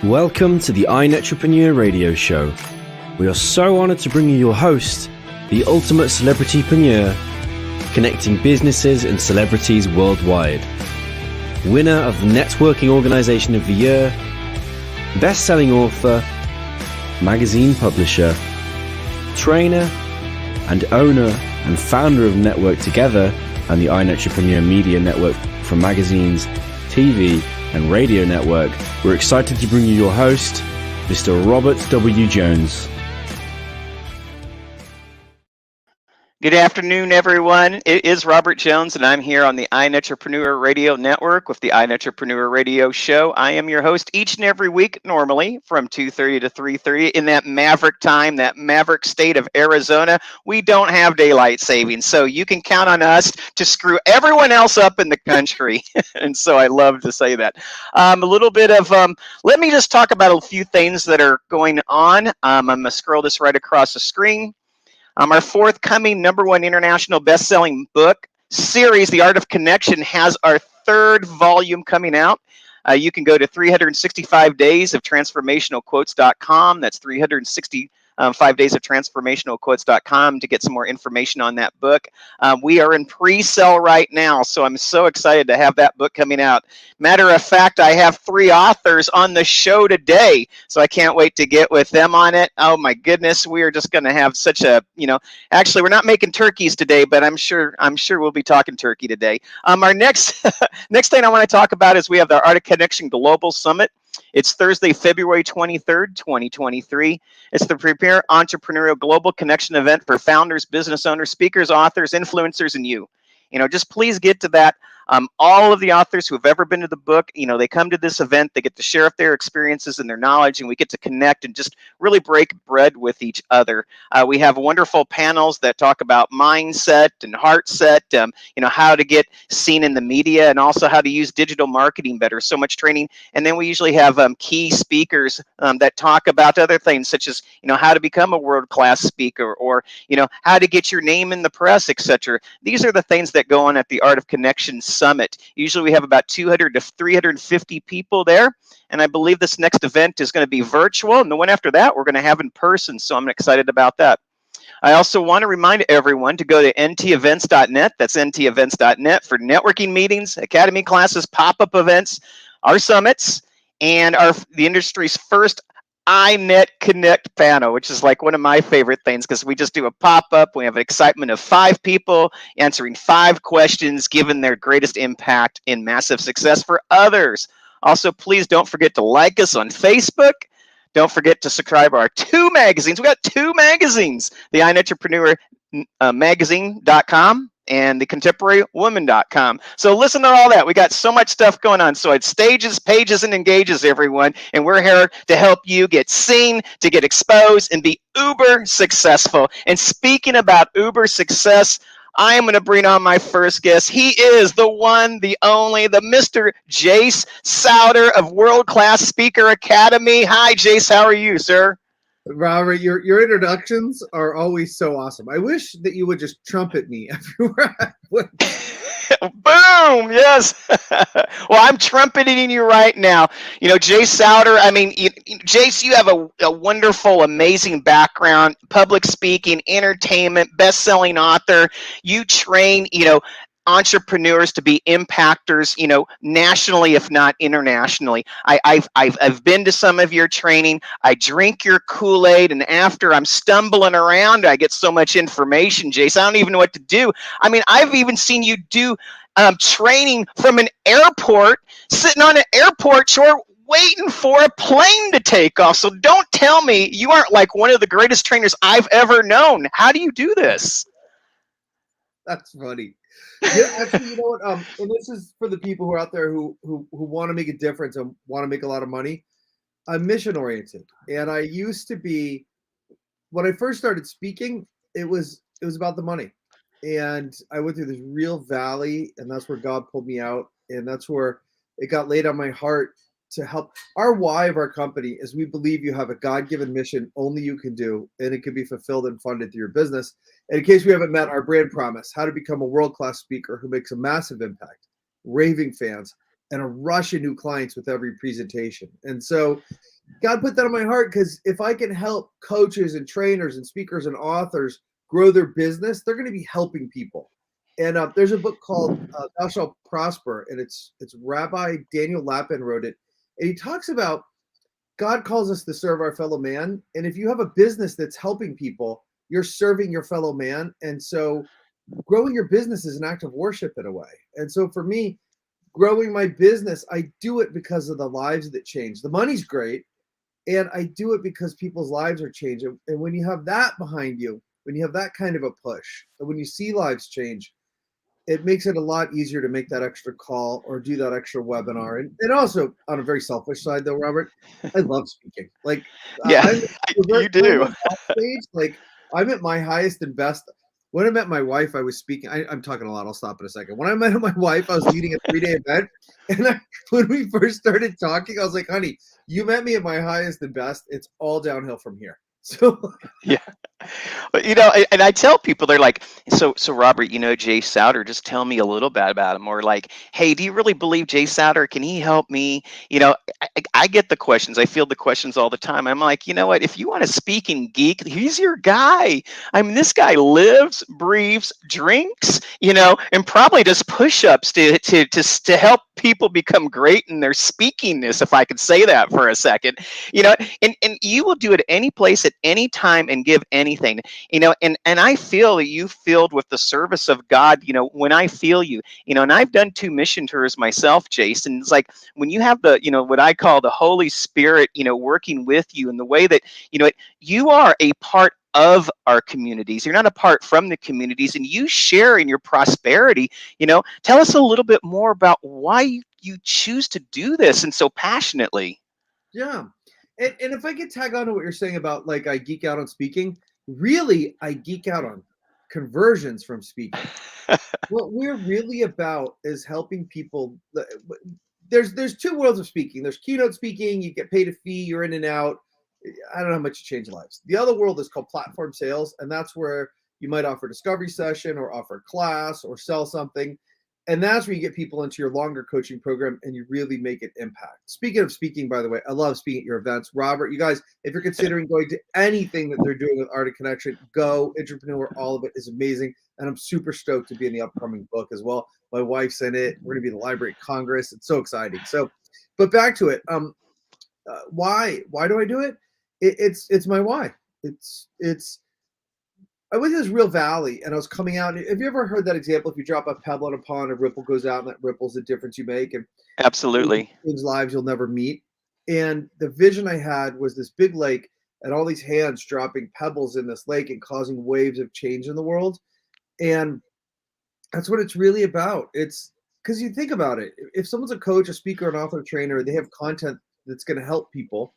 Welcome to the iNetrepreneur Radio Show. We are so honored to bring you your host, the ultimate celebritypreneur, connecting businesses and celebrities worldwide. Winner of the Networking Organization of the Year, best-selling author, magazine publisher, trainer, and owner and founder of Network Together and the iNetrepreneur Media Network from magazines, TV, and radio network, we're excited to bring you your host, Mr. Robert W. Jones. Good afternoon, everyone. It is Robert Jones, and I'm here on the iNetrepreneur Radio Network with the iNetrepreneur Radio Show. I am your host each and every week, normally from 2:30 to 3:30 in that maverick time, that maverick state of Arizona. We don't have daylight savings, so you can count on us to screw everyone else up in the country. And so I love to say that. Let me just talk about a few things that are going on. I'm going to scroll this right across the screen. Our forthcoming #1 international best-selling book series, The Art of Connection, has our 3rd volume coming out. You can go to 365 days of transformationalquotes.com. That's 365 days of transformationalquotes.com to get some more information on that book. We are in pre-sale right now, so I'm so excited to have that book coming out. Matter of fact, I have 3 authors on the show today, so I can't wait to get with them on it. Oh my goodness, we are just going to have such a, actually we're not making turkeys today, but I'm sure we'll be talking turkey today. Our next next thing I want to talk about is we have the Art of Connection Global Summit. It's Thursday, February 23rd, 2023. It's the premier entrepreneurial global connection event for founders, business owners, speakers, authors, influencers, and you. Just please get to that. All of the authors who have ever been to the book, they come to this event, they get to share their experiences and their knowledge, and we get to connect and just really break bread with each other. We have wonderful panels that talk about mindset and heart set, how to get seen in the media and also how to use digital marketing better. So much training. And then we usually have key speakers that talk about other things such as, how to become a world-class speaker or, how to get your name in the press, etc. These are the things that go on at the Art of Connection Summit. Usually we have about 200 to 350 people there, and I believe this next event is going to be virtual, and the one after that we're going to have in person, so I'm excited about that. I also want to remind everyone to go to ntevents.net, that's ntevents.net, for networking meetings, academy classes, pop-up events, our summits, and the industry's first iNet Connect panel, which is like one of my favorite things because we just do a pop-up. We have an excitement of 5 people answering 5 questions, given their greatest impact in massive success for others. Also, please don't forget to like us on Facebook. Don't forget to subscribe to our 2 magazines. We got 2 magazines, the iNetrepreneur magazine.com and the contemporarywoman.com. So listen to all that. We got so much stuff going on. So it's stages, pages, and engages, everyone. And we're here to help you get seen, to get exposed, and be uber successful. And speaking about uber success, I am going to bring on my first guest. He is the one, the only, the Mr. Jase Souder of World Class Speaker Academy. Hi, Jase. How are you, sir? Robert, your introductions are always so awesome. I wish that you would just trumpet me everywhere I went. Boom! Yes. Well, I'm trumpeting you right now. Jase Souder. Jase, you have a wonderful, amazing background: public speaking, entertainment, best-selling author. You train, entrepreneurs to be impactors, nationally, if not internationally. I've been to some of your training. I drink your Kool-Aid, and after I'm stumbling around, I get so much information, Jase. I don't even know what to do. I've even seen you do training from an airport, sitting on an airport shore, waiting for a plane to take off. So don't tell me you aren't like one of the greatest trainers I've ever known. How do you do this? That's funny. Yeah, actually, you know what? And this is for the people who are out there who want to make a difference and want to make a lot of money. I'm mission oriented, and I used to be. When I first started speaking, it was about the money, and I went through this real valley, and that's where God pulled me out, and that's where it got laid on my heart to help. Our why of our company is we believe you have a God-given mission only you can do, and it can be fulfilled and funded through your business. And in case we haven't met, our brand promise: how to become a world-class speaker who makes a massive impact, raving fans, and a rush of new clients with every presentation. And so God put that on my heart, because if I can help coaches and trainers and speakers and authors grow their business, they're going to be helping people. And there's a book called Thou Shalt Prosper, and it's Rabbi Daniel Lapin wrote it. And he talks about God calls us to serve our fellow man. And if you have a business that's helping people, you're serving your fellow man. And so growing your business is an act of worship in a way. And so for me, growing my business, I do it because of the lives that change. The money's great. And I do it because people's lives are changing. And when you have that behind you, when you have that kind of a push, and when you see lives change, it makes it a lot easier to make that extra call or do that extra webinar. And also, on a very selfish side, though, Robert, I love speaking. Like, Yeah, I'm you do. off stage, like, I'm at my highest and best. When I met my wife, I was speaking. I'm talking a lot. I'll stop in a second. When I met my wife, I was leading a 3-day event. And when we first started talking, I was like, honey, you met me at my highest and best. It's all downhill from here. So Yeah. But and I tell people, they're like, so Robert, Jase Souder, just tell me a little bit about him. Or like, hey, do you really believe Jase Souder? Can he help me? I get the questions. I field the questions all the time. I'm like, you know what? If you want a speaking geek, he's your guy. I mean, this guy lives, breathes, drinks, and probably does push-ups to help people become great in their speakingness, if I could say that for a second. And you will do it any place at any time and give anything, and I feel that you filled with the service of God, when I feel you, and I've done 2 mission tours myself, Jason. It's like when you have the, what I call the Holy Spirit, working with you in the way that, you are a part of our communities. You're not apart from the communities, and you share in your prosperity. Tell us a little bit more about why you choose to do this and so passionately. yeah. And if I could tag on to what you're saying about, like, I geek out on speaking, really, I geek out on conversions from speaking. What we're really about is helping people. There's 2 worlds of speaking. There's keynote speaking. You get paid a fee. You're in and out. I don't know how much you change lives. The other world is called platform sales, and that's where you might offer a discovery session or offer a class or sell something. And that's where you get people into your longer coaching program and you really make an impact. Speaking of speaking, by the way, I love speaking at your events. Robert, you guys, if you're considering going to anything that they're doing with Art of Connection, go. Entrepreneur, all of it is amazing. And I'm super stoked to be in the upcoming book as well. My wife's in it. We're going to be in the Library of Congress. It's so exciting. So, but back to it. Why do I do it? It's my why. I went to this real valley and I was coming out. Have you ever heard that example? If you drop a pebble in a pond, a ripple goes out, and that ripple's the difference you make. And Absolutely. things lives you'll never meet. And the vision I had was this big lake and all these hands dropping pebbles in this lake and causing waves of change in the world. And that's what it's really about. It's because you think about it. If someone's a coach, a speaker, an author, trainer, they have content that's going to help people,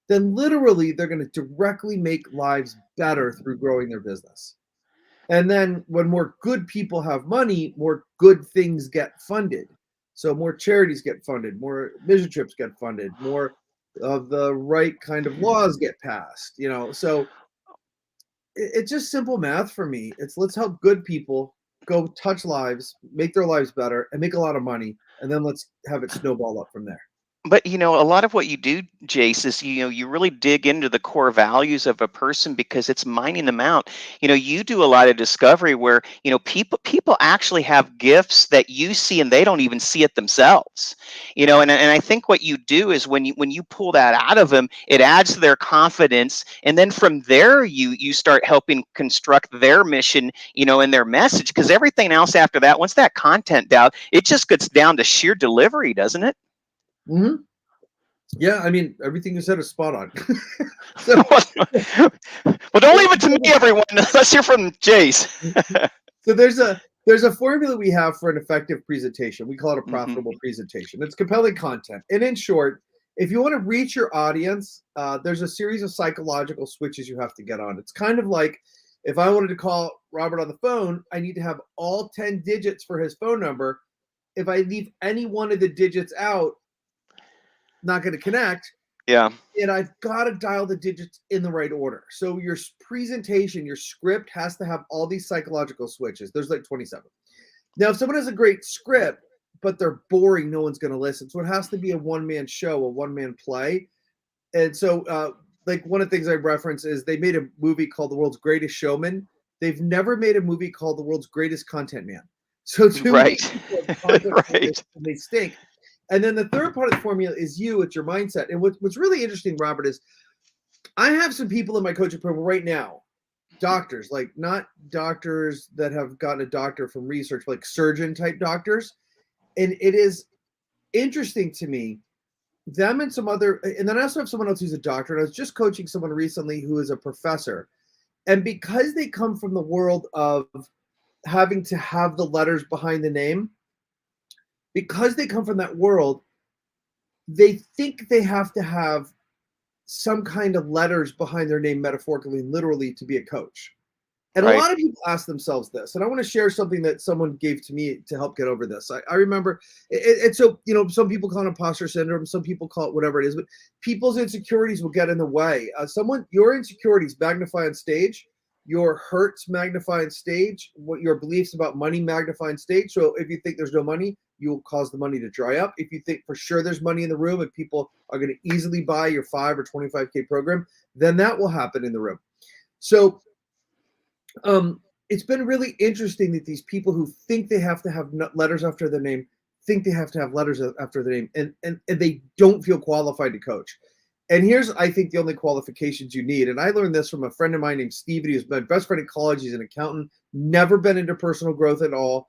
then literally they're going to directly make lives better through growing their business. And then when more good people have money, more good things get funded. So more charities get funded, more mission trips get funded, more of the right kind of laws get passed, So it's just simple math for me. It's let's help good people go touch lives, make their lives better, and make a lot of money. And then let's have it snowball up from there. But a lot of what you do, Jace, is you really dig into the core values of a person because it's mining them out. You do a lot of discovery where people actually have gifts that you see and they don't even see it themselves. And I think what you do is when you pull that out of them, it adds to their confidence, and then from there you start helping construct their mission, and their message. Because everything else after that, once that content down, it just gets down to sheer delivery, doesn't it? Mm-hmm. Yeah, I mean, everything you said is spot on. So, well, don't leave it to me, everyone. Let's hear from Jase. So there's a formula we have for an effective presentation. We call it a profitable presentation. It's compelling content. And in short, if you want to reach your audience, there's a series of psychological switches you have to get on. It's kind of like if I wanted to call Robert on the phone, I need to have all 10 digits for his phone number. If I leave any one of the digits out, not going to connect. Yeah. And I've got to dial the digits in the right order. So your presentation, your script has to have all these psychological switches. There's like 27. Now, if someone has a great script, but they're boring. No one's going to listen. So it has to be a one-man show, a one-man play. And so, like one of the things I reference is they made a movie called The World's Greatest Showman. They've never made a movie called The World's Greatest Content Man. So too many Right. people have content Right. and they stink. And then the third part of the formula is you, it's your mindset. And what's really interesting, Robert, is I have some people in my coaching program right now, doctors, like not doctors that have gotten a doctor from research, like surgeon type doctors. And it is interesting to me, them and some other, and then I also have someone else who's a doctor. And I was just coaching someone recently who is a professor. And because they come from the world of having to have the letters behind the name, because they come from that world, they think they have to have some kind of letters behind their name, metaphorically and literally, to be a coach. And Right. a lot of people ask themselves this, and I want to share something that someone gave to me to help get over this. I remember, and so, some people call it imposter syndrome, some people call it whatever it is, but people's insecurities will get in the way. Your insecurities magnify on stage, your hurts magnify on stage, what your beliefs about money magnify on stage. So if you think there's no money, you will cause the money to dry up. If you think for sure there's money in the room and people are going to easily buy your 5 or 25K program, then that will happen in the room. So it's been really interesting that these people who think they have to have letters after their name think they have to have letters after their name, and they don't feel qualified to coach. And here's, I think, the only qualifications you need. And I learned this from a friend of mine named Steven. He was my best friend in college. He's an accountant, never been into personal growth at all.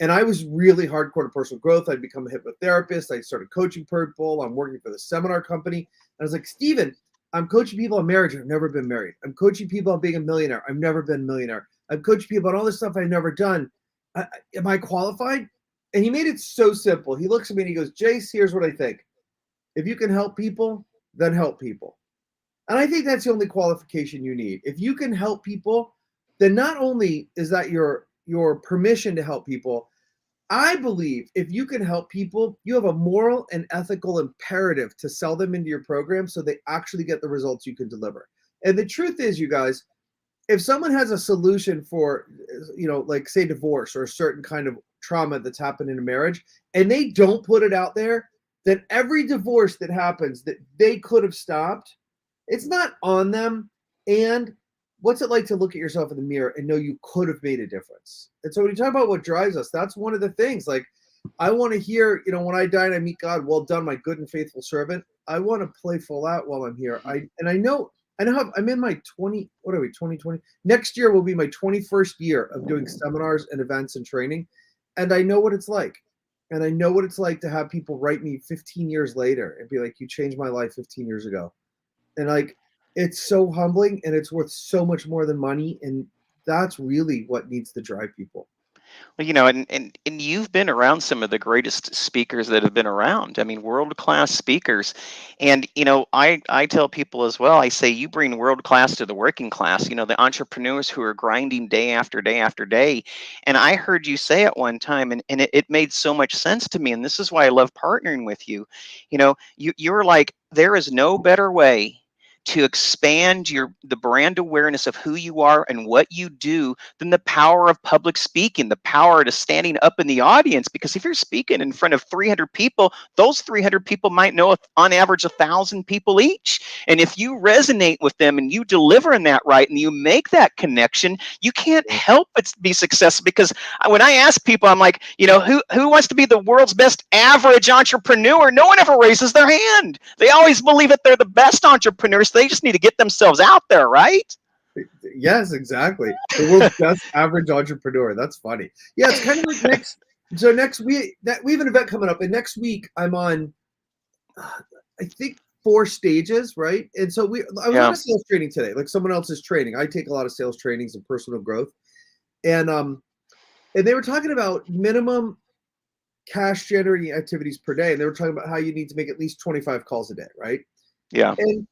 And I was really hardcore to personal growth. I'd become a hypnotherapist. I started coaching people. I'm working for the seminar company. And I was like, Steven, I'm coaching people on marriage. I've never been married. I'm coaching people on being a millionaire. I've never been a millionaire. I'm coaching people on all this stuff I've never done. Am I qualified? And he made it so simple. He looks at me and he goes, Jase, here's what I think. If you can help people, then help people. And I think that's the only qualification you need. If you can help people, then not only is that your permission to help people, I believe if you can help people, you have a moral and ethical imperative to sell them into your program so they actually get the results you can deliver. And the truth is, you guys, if someone has a solution for, like say divorce or a certain kind of trauma that's happened in a marriage, and they don't put it out there, then every divorce that happens that they could have stopped, it's not on them. And what's it like to look at yourself in the mirror and know you could have made a difference? And so when you talk about what drives us, that's one of the things. Like, I want to hear, when I die and I meet God, well done, my good and faithful servant. I want to play full out while I'm here. I'm in my 2020. Next year will be my 21st year of doing seminars and events and training. And I know what it's like. And I know what it's like to have people write me 15 years later and be like, you changed my life 15 years ago. And like, it's so humbling and it's worth so much more than money. And that's really what needs to drive people. Well, and you've been around some of the greatest speakers that have been around. I mean, world-class speakers. And, I tell people as well, I say, you bring world class to the working class, the entrepreneurs who are grinding day after day after day. And I heard you say at one time, and it made so much sense to me. And this is why I love partnering with you. You're like, there is no better way to expand the brand awareness of who you are and what you do than the power of public speaking, the power to standing up in the audience. Because if you're speaking in front of 300 people, those 300 people might know on average 1,000 people each. And if you resonate with them and you deliver in that right and you make that connection, you can't help but be successful. Because when I ask people, I'm like, who wants to be the world's best average entrepreneur? No one ever raises their hand. They always believe that they're the best entrepreneurs. They just need to get themselves out there, right? Yes, exactly. The world's best average entrepreneur. That's funny. Yeah, it's kind of like next week we have an event coming up, and next week I'm on, I think 4 stages, right? And so I was on a sales training today, like someone else's training. I take a lot of sales trainings and personal growth, and they were talking about minimum cash generating activities per day, and they were talking about how you need to make at least 25 calls a day, right? Yeah. And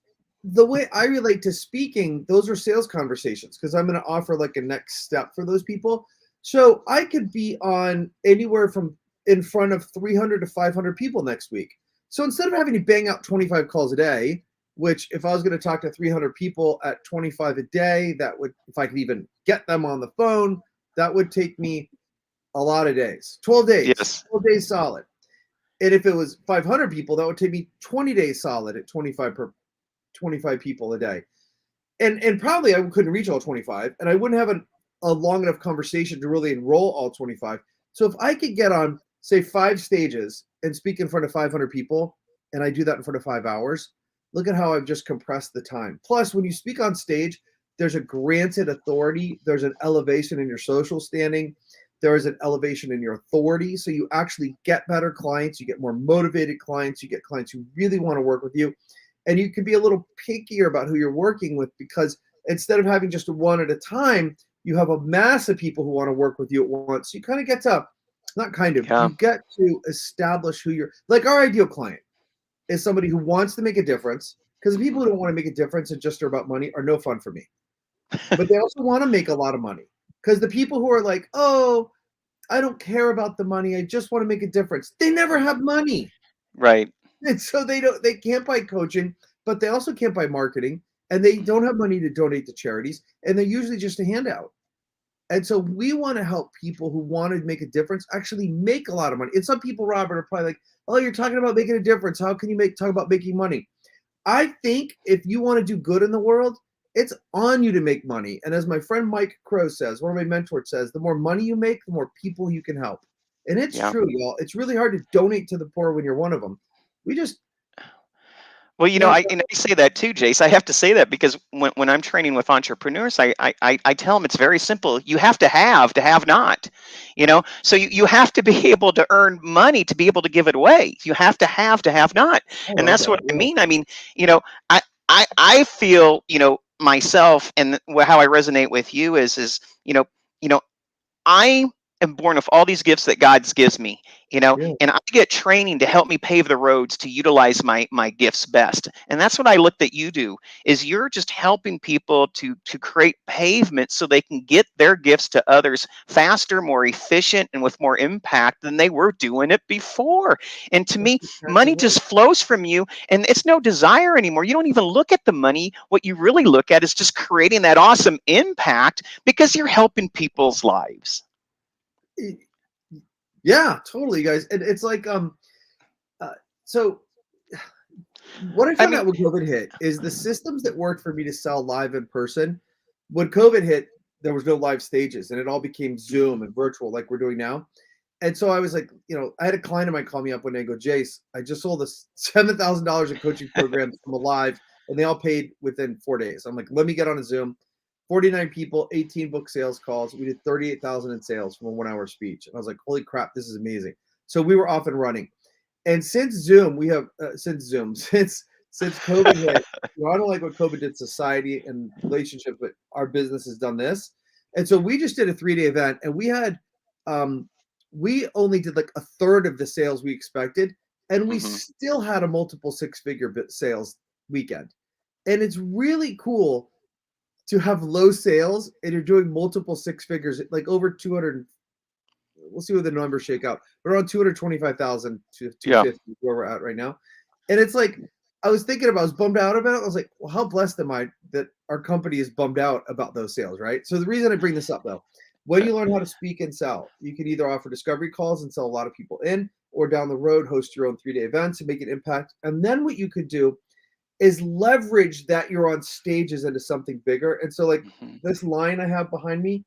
the way I relate to speaking, those are sales conversations because I'm going to offer like a next step for those people. So I could be on anywhere from in front of 300 to 500 people next week. So instead of having to bang out 25 calls a day, which if I was going to talk to 300 people at 25 a day, that would, if I could even get them on the phone, that would take me a lot of days. 12 days. Yes. 12 days solid. And if it was 500 people, that would take me 20 days solid at 25 people a day. And probably I couldn't reach all 25, and I wouldn't have a long enough conversation to really enroll all 25. So if I could get on, say, 5 stages and speak in front of 500 people, and I do that in front of 5 hours, look at how I've just compressed the time. Plus, when you speak on stage, there's a granted authority, there's an elevation in your social standing, there is an elevation in your authority. So you actually get better clients, you get more motivated clients, you get clients who really want to work with you. And you can be a little pickier about who you're working with, because instead of having just one at a time, you have a mass of people who want to work with you at once. You kind of get to, not kind of, Yeah. you get to establish who you're, like our ideal client is somebody who wants to make a difference, because the people who don't want to make a difference and just are about money are no fun for me. But they also want to make a lot of money, because the people who are like, oh, I don't care about the money, I just want to make a difference, they never have money. Right. And so they can't buy coaching, but they also can't buy marketing, and they don't have money to donate to charities, and they're usually just a handout. And so we want to help people who want to make a difference actually make a lot of money. And some people, Robert, are probably like, oh, you're talking about making a difference. How can you talk about making money? I think if you want to do good in the world, it's on you to make money. And as my friend Mike Crow says, one of my mentors says, the more money you make, the more people you can help. And it's true, y'all. It's really hard to donate to the poor when you're one of them. We just Well, I say that too, Jase. I have to say that because when I'm training with entrepreneurs, I tell them it's very simple. You have to have not. So you have to be able to earn money to be able to give it away. You have to have not. And that's what I mean. I mean, I feel, myself, and how I resonate with you is I am born with all these gifts that God gives me, and I get training to help me pave the roads to utilize my gifts best. And that's what I look that you do, is you're just helping people to create pavement so they can get their gifts to others faster, more efficient, and with more impact than they were doing it before. And to me, money just flows from you, and it's no desire anymore. You don't even look at the money. What you really look at is just creating that awesome impact because you're helping people's lives. Yeah, totally, guys. And it's like, so what I found out when COVID hit is the systems that worked for me to sell live in person, when COVID hit, there was no live stages, and it all became Zoom and virtual like we're doing now. And so I was like, I had a client of mine call me up one day and go, Jase, I just sold this $7,000 in coaching programs from live, and they all paid within 4 days. I'm like, let me get on a Zoom. 49 people, 18 book sales calls. We did 38,000 in sales from a 1-hour speech. And I was like, holy crap, this is amazing. So we were off and running. And since Zoom, we have since COVID hit, I don't like what COVID did to society and relationships, but our business has done this. And so we just did a 3-day event, and we had we only did like a third of the sales we expected, and we still had a multiple 6-figure sales weekend. And it's really cool to have low sales and you're doing multiple 6 figures, like over 200. We'll see what the numbers shake out. But around 225,000 to 250 where we're at right now. And it's like, I was bummed out about it. I was like, well, how blessed am I that our company is bummed out about those sales, right? So the reason I bring this up though, when you learn how to speak and sell, you can either offer discovery calls and sell a lot of people in, or down the road, host your own 3-day events and make an impact. And then what you could do is leverage that you're on stages into something bigger. And so like this line I have behind me,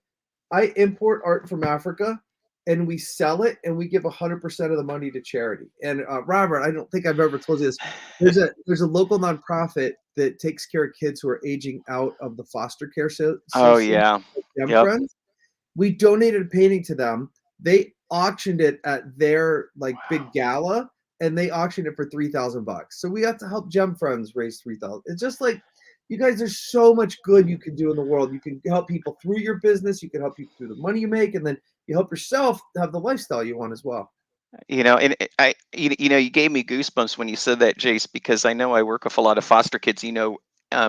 I import art from Africa and we sell it, and we give 100% of the money to charity. And Robert, I don't think I've ever told you this. There's a local nonprofit that takes care of kids who are aging out of the foster care system. Oh yeah. Friends. We donated a painting to them. They auctioned it at their big gala, and they auctioned it for $3,000. So we have to help Gem Friends raise $3,000. It's just like, you guys, there's so much good you can do in the world. You can help people through your business. You can help people through the money you make, and then you help yourself have the lifestyle you want as well. And you gave me goosebumps when you said that, Jase, because I know I work with a lot of foster kids.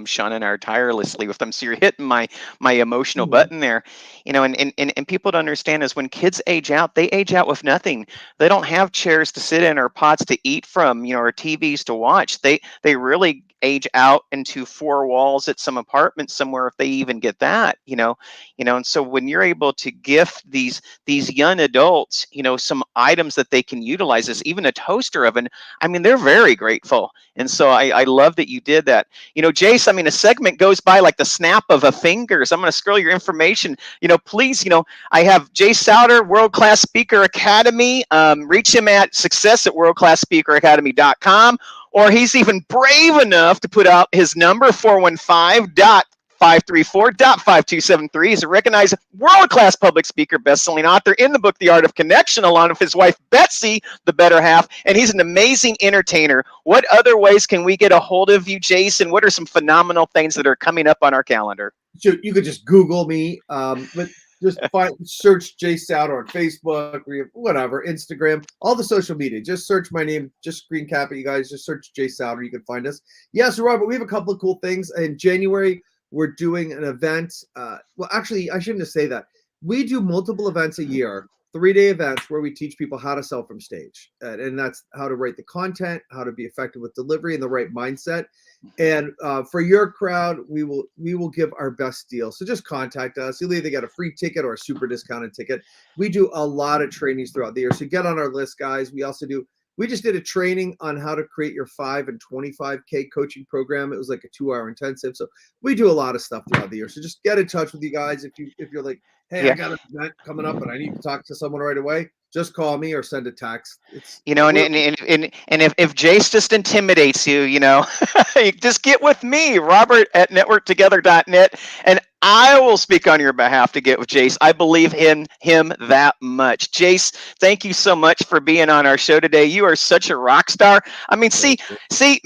Sean and I are tirelessly with them. So you're hitting my emotional button there, and people don't understand is when kids age out, they age out with nothing. They don't have chairs to sit in or pots to eat from, or TVs to watch. They really age out into 4 walls at some apartment somewhere, if they even get that, and so when you're able to gift these young adults, some items that they can utilize, as even a toaster oven, I mean, they're very grateful. And so I love that you did that. Jase, I mean, a segment goes by like the snap of a finger. So I'm going to scroll your information. Please, I have Jase Souder, World Class Speaker Academy. Reach him at success@worldclassspeakeracademy.com, or he's even brave enough to put out his number, 415.534.5273. He's a recognized world-class public speaker, best-selling author in the book The Art of Connection, along with his wife Betsy, the better half, and he's an amazing entertainer. What other ways can we get a hold of you, Jason? What are some phenomenal things that are coming up on our calendar? So you could just Google me, but just search Jase Souder on Facebook, or whatever, Instagram, all the social media. Just search my name, just screen cap it, you guys. Just search Jase Souder, you can find us. Yeah, so Robert, we have a couple of cool things. In January, we're doing an event. Well, actually, I shouldn't say that. We do multiple events a year, 3-day events where we teach people how to sell from stage. And that's how to write the content, how to be effective with delivery, and the right mindset. And for your crowd, we will give our best deal. So just contact us. You'll either get a free ticket or a super discounted ticket. We do a lot of trainings throughout the year. So get on our list, guys. We just did a training on how to create your 5 and 25K coaching program. It was like a 2-hour intensive. So we do a lot of stuff throughout the year. So just get in touch with you guys. If you're like, hey, yeah, I got an event coming up and I need to talk to someone right away, just call me or send a text. And if Jase just intimidates you, you just get with me, Robert at networktogether.net, and I will speak on your behalf to get with Jase. I believe in him that much. Jase, thank you so much for being on our show today. You are such a rock star. I mean, see,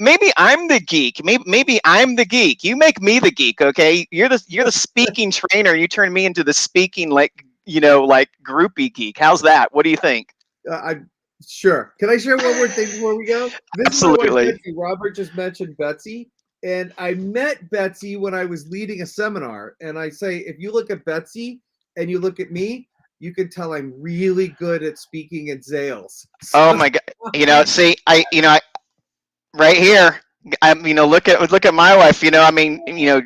maybe I'm the geek. Maybe I'm the geek. You make me the geek, okay? You're the speaking trainer. You turn me into the speaking like groupie geek. How's that? What do you think? Sure. Can I share one more thing before we go? This Absolutely. Is my wife, Betsy. Robert just mentioned Betsy. And I met Betsy when I was leading a seminar. And I say, if you look at Betsy and you look at me, you can tell I'm really good at speaking in sales. Oh my God. See, I right here. Look at my wife.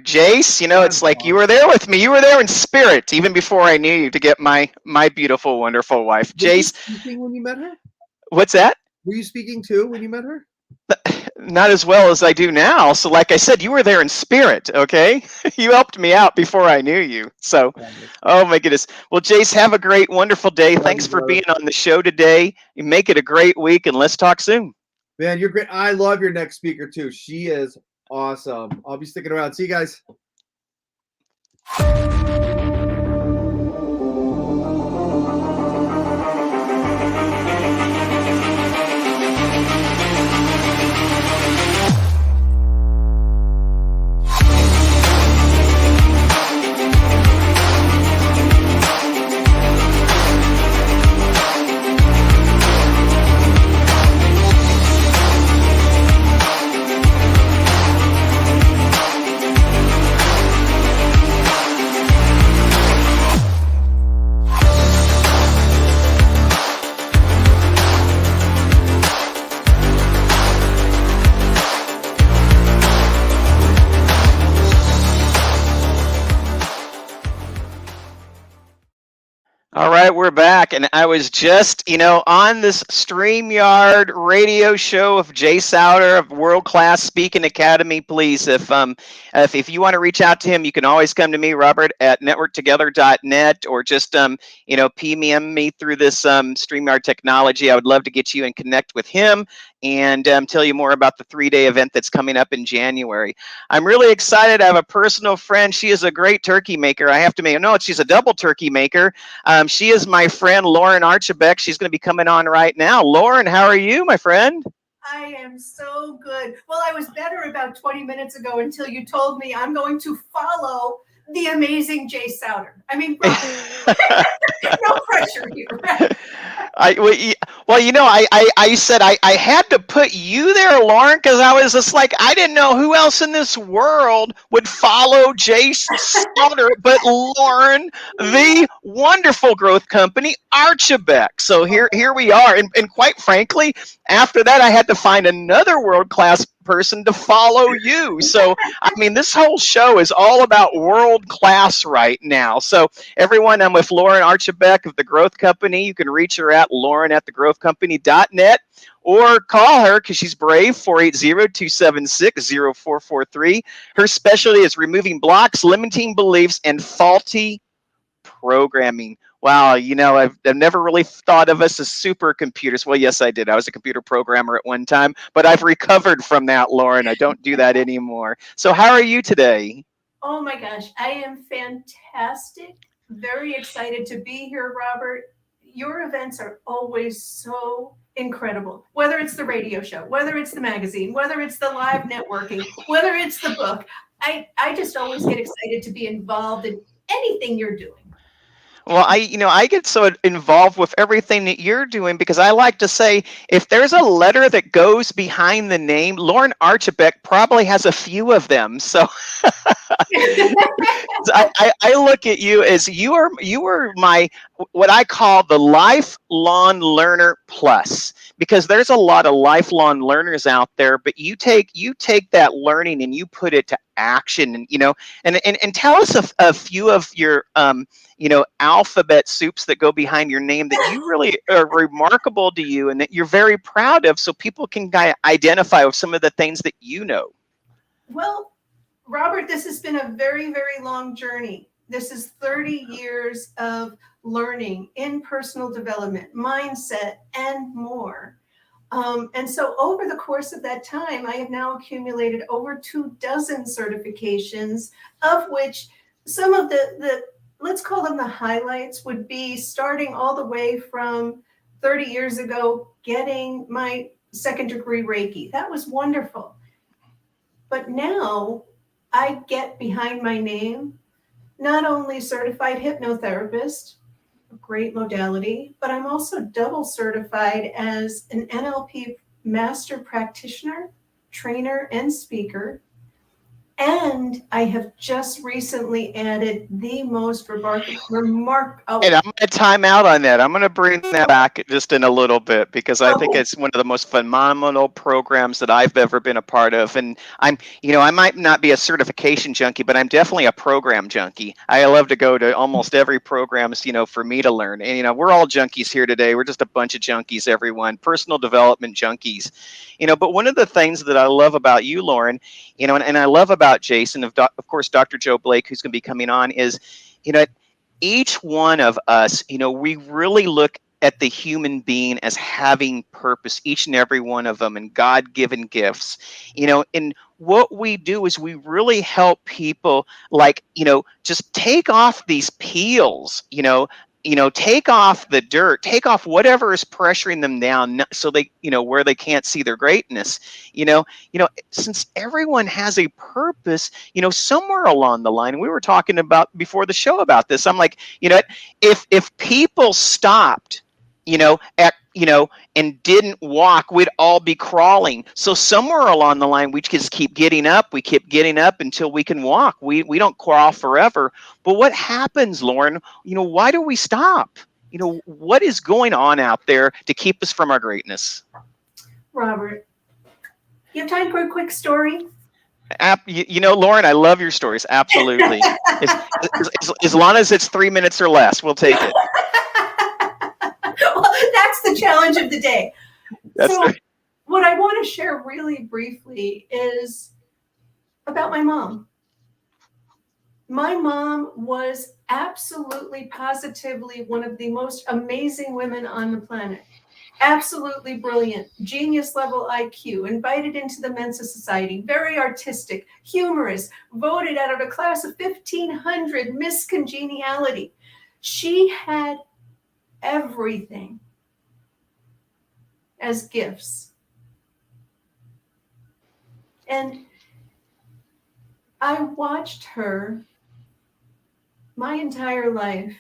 Jase. It's like you were there with me. You were there in spirit, even before I knew you, to get my beautiful, wonderful wife, Jase. Were you speaking when you met her? What's that? Were you speaking too when you met her? Not as well as I do now. So, like I said, you were there in spirit. Okay, you helped me out before I knew you. So, oh my goodness. Well, Jase, have a great, wonderful day. Thanks for being on the show today. You make it a great week, and let's talk soon. Man, you're great. I love your next speaker too. She is awesome. I'll be sticking around. See you guys. All right, we're back, and I was just, on this StreamYard radio show of Jase Souder of World Class Speaking Academy. Please, if you want to reach out to him, you can always come to me, Robert at networktogether.net, or just PM me through this StreamYard technology. I would love to get you and connect with him and tell you more about the 3-day event that's coming up in January. I'm really excited. I have a personal friend. She is a great turkey maker. I have to make no, she's a double turkey maker. She is my friend Lauren Archibeque. She's going to be coming on right now. Lauren, how are you, my friend? I am so good. Well, I was better about 20 minutes ago until you told me I'm going to follow the amazing Jase Souder. I mean, no pressure here, right? I said I had to put you there, Lauren, because I was just like, I didn't know who else in this world would follow Jase Souder but Lauren, the wonderful growth company, Archibeque. So here we are. And quite frankly, after that, I had to find another world-class person to follow you. So, I mean, this whole show is all about world class right now. So, everyone, I'm with Lauren Archibeque of The Growth Company. You can reach her at lauren@thegrowthcompany.net or call her because she's brave, 480-276-0443. Her specialty is removing blocks, limiting beliefs, and faulty programming. Wow, I've never really thought of us as supercomputers. Well, yes, I did. I was a computer programmer at one time, but I've recovered from that, Lauren. I don't do that anymore. So how are you today? Oh my gosh, I am fantastic. Very excited to be here, Robert. Your events are always so incredible. Whether it's the radio show, whether it's the magazine, whether it's the live networking, whether it's the book, I just always get excited to be involved in anything you're doing. Well, I get so involved with everything that you're doing because I like to say if there's a letter that goes behind the name, Lauren Archibeque probably has a few of them. So I look at you as you are my what I call the lifelong learner plus, because there's a lot of lifelong learners out there, but you take that learning and you put it to action, and tell us a few of your alphabet soups that go behind your name that you really are remarkable to you and that you're very proud of, so people can identify with some of the things that you know. Well, Robert, this has been a very, very long journey. This is 30 years of learning in personal development, mindset, and more. And so over the course of that time, I have now accumulated over 24 certifications, of which some of the let's call them the highlights would be starting all the way from 30 years ago, getting my 2nd degree Reiki. That was wonderful. But now I get behind my name, not only certified hypnotherapist, a great modality, but I'm also double certified as an NLP master practitioner, trainer, and speaker. And I have just recently added the most remarkable. And I'm going to time out on that. I'm going to bring that back just in a little bit because I think it's one of the most phenomenal programs that I've ever been a part of. And I might not be a certification junkie, but I'm definitely a program junkie. I love to go to almost every program, for me to learn. And, we're all junkies here today. We're just a bunch of junkies, everyone, personal development junkies. But one of the things that I love about you, Lauren, and I love about Jason, of course, Dr. Joe Blake, who's going to be coming on, is, each one of us, we really look at the human being as having purpose, each and every one of them, and God-given gifts, and what we do is we really help people, just take off these peels, take off the dirt, take off whatever is pressuring them down, so they, where they can't see their greatness. Since everyone has a purpose, somewhere along the line, and we were talking about before the show about this, I'm like, if people stopped, and didn't walk, we'd all be crawling. So somewhere along the line, we just keep getting up. We keep getting up until we can walk. We don't crawl forever. But what happens, Lauren? Why do we stop? What is going on out there to keep us from our greatness? Robert, you have time for a quick story? Lauren, I love your stories. Absolutely. As long as it's 3 minutes or less, we'll take it. Well, that's the challenge of the day. That's so right. What I want to share really briefly is about my mom. My mom was absolutely, positively one of the most amazing women on the planet. Absolutely brilliant, genius level IQ, invited into the Mensa Society, very artistic, humorous, voted out of a class of 1,500, Miss Congeniality. She had everything as gifts. And I watched her my entire life.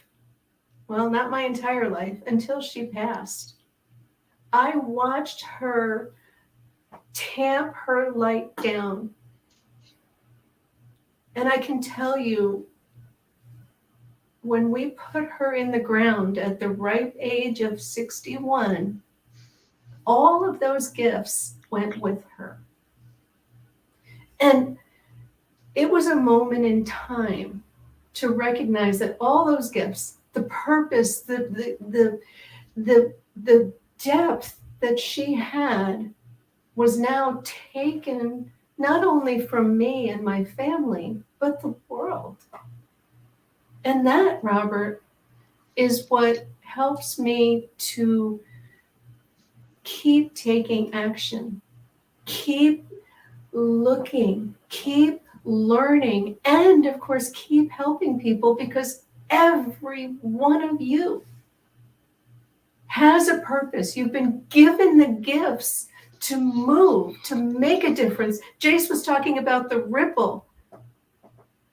Well, not my entire life, until she passed. I watched her tamp her light down. And I can tell you, when we put her in the ground at the ripe age of 61, all of those gifts went with her. And it was a moment in time to recognize that all those gifts, the purpose, the depth that she had was now taken not only from me and my family, but the world. And that, Robert, is what helps me to keep taking action, keep looking, keep learning, and of course, keep helping people, because every one of you has a purpose. You've been given the gifts to move, to make a difference. Jase was talking about the ripple.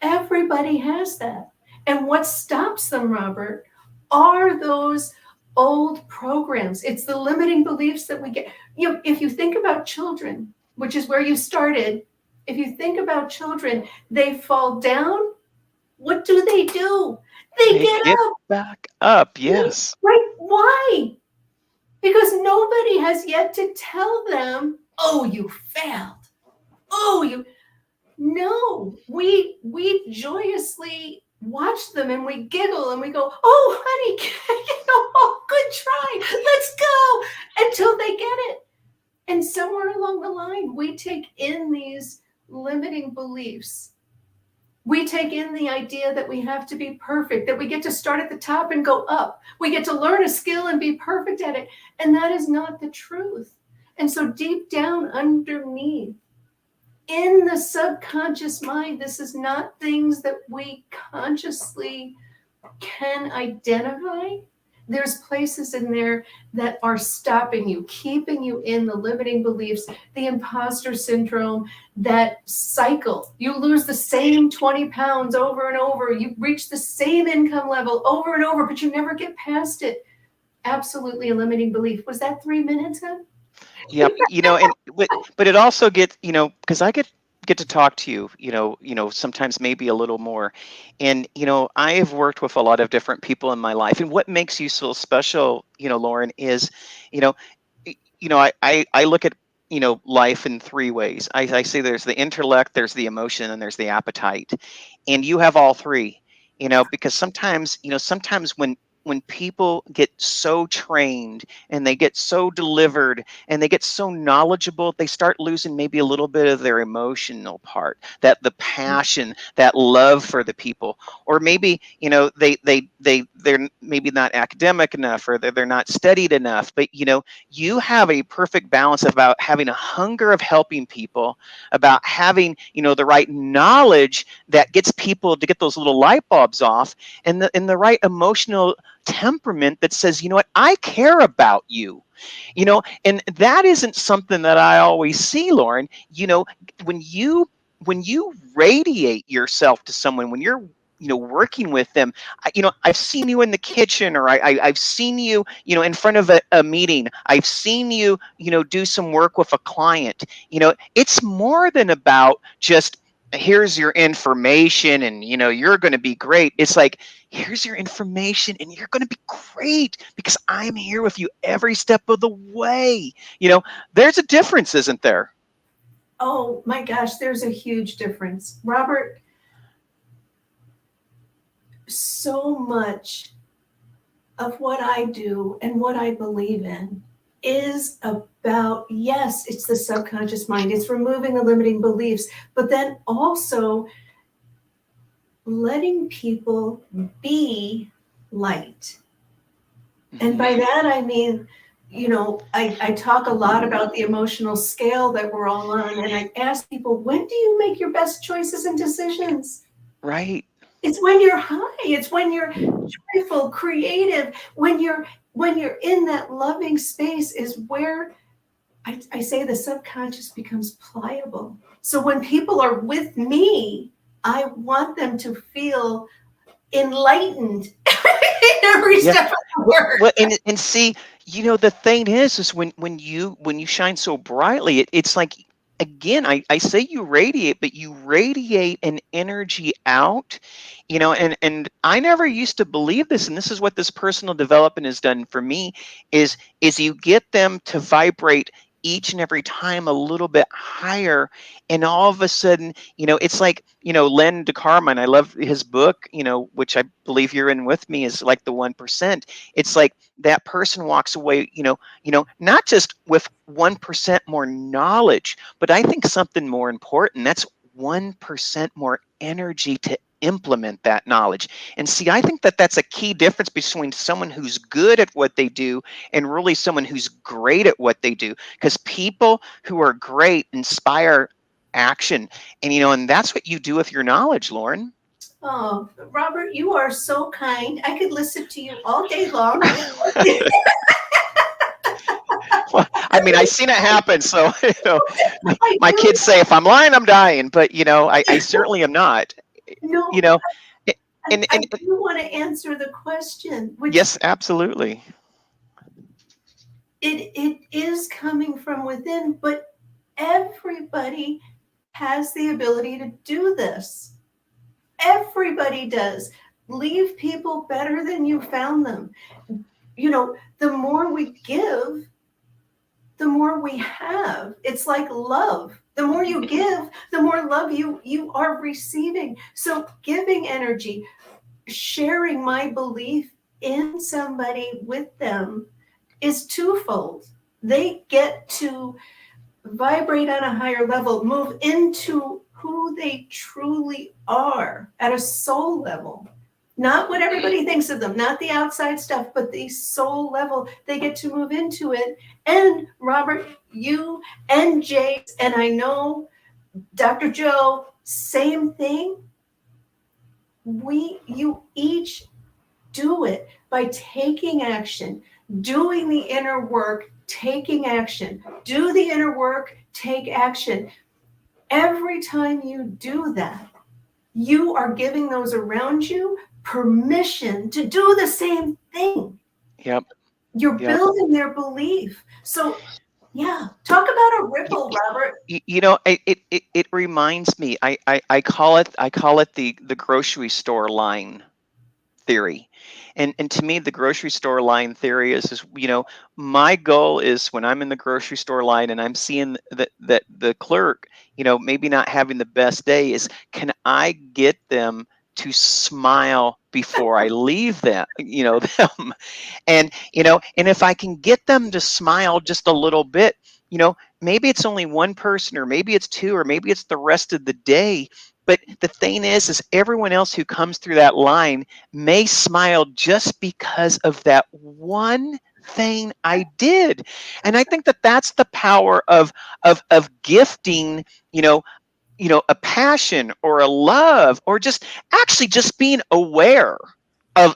Everybody has that. And what stops them, Robert, are those old programs. It's the limiting beliefs that we get. You know, if you think about children, which is where you started, if you think about children, they fall down. What do? They get up. Back up, yes. Right? Why? Because nobody has yet to tell them, oh, you failed. Oh, you. No, we joyously watch them and we giggle and we go, oh, honey, oh, good try. Let's go, until they get it. And somewhere along the line, we take in these limiting beliefs. We take in the idea that we have to be perfect, that we get to start at the top and go up. We get to learn a skill and be perfect at it. And that is not the truth. And so deep down underneath, in the subconscious mind, this is not things that we consciously can identify. There's places in there that are stopping you, keeping you in the limiting beliefs, the imposter syndrome, that cycle. You lose the same 20 pounds over and over. You reach the same income level over and over, but you never get past it. Absolutely a limiting belief. Was that 3 minutes, huh? Yep. And but it also gets, because I get to talk to you, sometimes maybe a little more. And, I have worked with a lot of different people in my life. And what makes you so special, Lauren, is, I look at, life in three ways. I say there's the intellect, there's the emotion, and there's the appetite. And you have all three, because sometimes when people get so trained and they get so delivered and they get so knowledgeable, they start losing maybe a little bit of their emotional part, that the passion, that love for the people, or maybe, they're maybe not academic enough, or they're not studied enough, but, you have a perfect balance about having a hunger of helping people, about having, the right knowledge that gets people to get those little light bulbs off, and the right emotional temperament that says, I care about you, and that isn't something that I always see, Lauren. When you radiate yourself to someone, when you're working with them, I've seen you in the kitchen, or I've seen you, in front of a meeting. I've seen you, do some work with a client. It's more than about just, here's your information and you're going to be great. It's like, here's your information and you're going to be great because I'm here with you every step of the way. There's a difference, isn't there? Oh my gosh, there's a huge difference, Robert. So much of what I do and what I believe in is about, yes, it's the subconscious mind. It's removing the limiting beliefs, but then also letting people be light. And by that, I mean, I talk a lot about the emotional scale that we're all on. And I ask people, when do you make your best choices and decisions? Right. It's when you're high. It's when you're joyful, creative, when you're in that loving space is where I say the subconscious becomes pliable. So when people are with me, I want them to feel enlightened every step of the work. Well, and see, the thing is when you shine so brightly, it's like, again, I say you radiate, but you radiate an energy out, and I never used to believe this, and this is what this personal development has done for me, is you get them to vibrate each and every time a little bit higher. And all of a sudden, it's like, Len DeCarmine, I love his book, which I believe you're in with me, is like the 1%. It's like that person walks away, not just with 1% more knowledge, but I think something more important, that's 1% more energy to implement that knowledge. And see, I think that that's a key difference between someone who's good at what they do and really someone who's great at what they do. Because people who are great inspire action. And that's what you do with your knowledge, Lauren. Oh, Robert, you are so kind. I could listen to you all day long. Well, I mean, I've seen it happen. So, my kids say, if I'm lying, I'm dying. But, I certainly am not. No, And I do want to answer the question. Which yes, absolutely. It is coming from within, but everybody has the ability to do this. Everybody does. Leave people better than you found them. The more we give, the more we have. It's like love. The more you give, the more love you are receiving. So giving energy, sharing my belief in somebody with them is twofold. They get to vibrate on a higher level, move into who they truly are at a soul level. Not what everybody thinks of them, not the outside stuff, but the soul level. They get to move into it. And Robert, you and Jase, and I know Dr. Joe, same thing. You each do it by taking action, doing the inner work, taking action. Do the inner work, take action. Every time you do that, you are giving those around you permission to do the same thing. Yep. You're building their belief. So, yeah, talk about a ripple, Robert. It reminds me. I call it the grocery store line theory. And to me, the grocery store line theory is, my goal is when I'm in the grocery store line and I'm seeing that the clerk, maybe not having the best day, is can I get them to smile before I leave them, them. And, and if I can get them to smile just a little bit, maybe it's only one person, or maybe it's two, or maybe it's the rest of the day. But the thing is everyone else who comes through that line may smile just because of that one thing I did. And I think that that's the power of gifting, a passion or a love, or just being aware of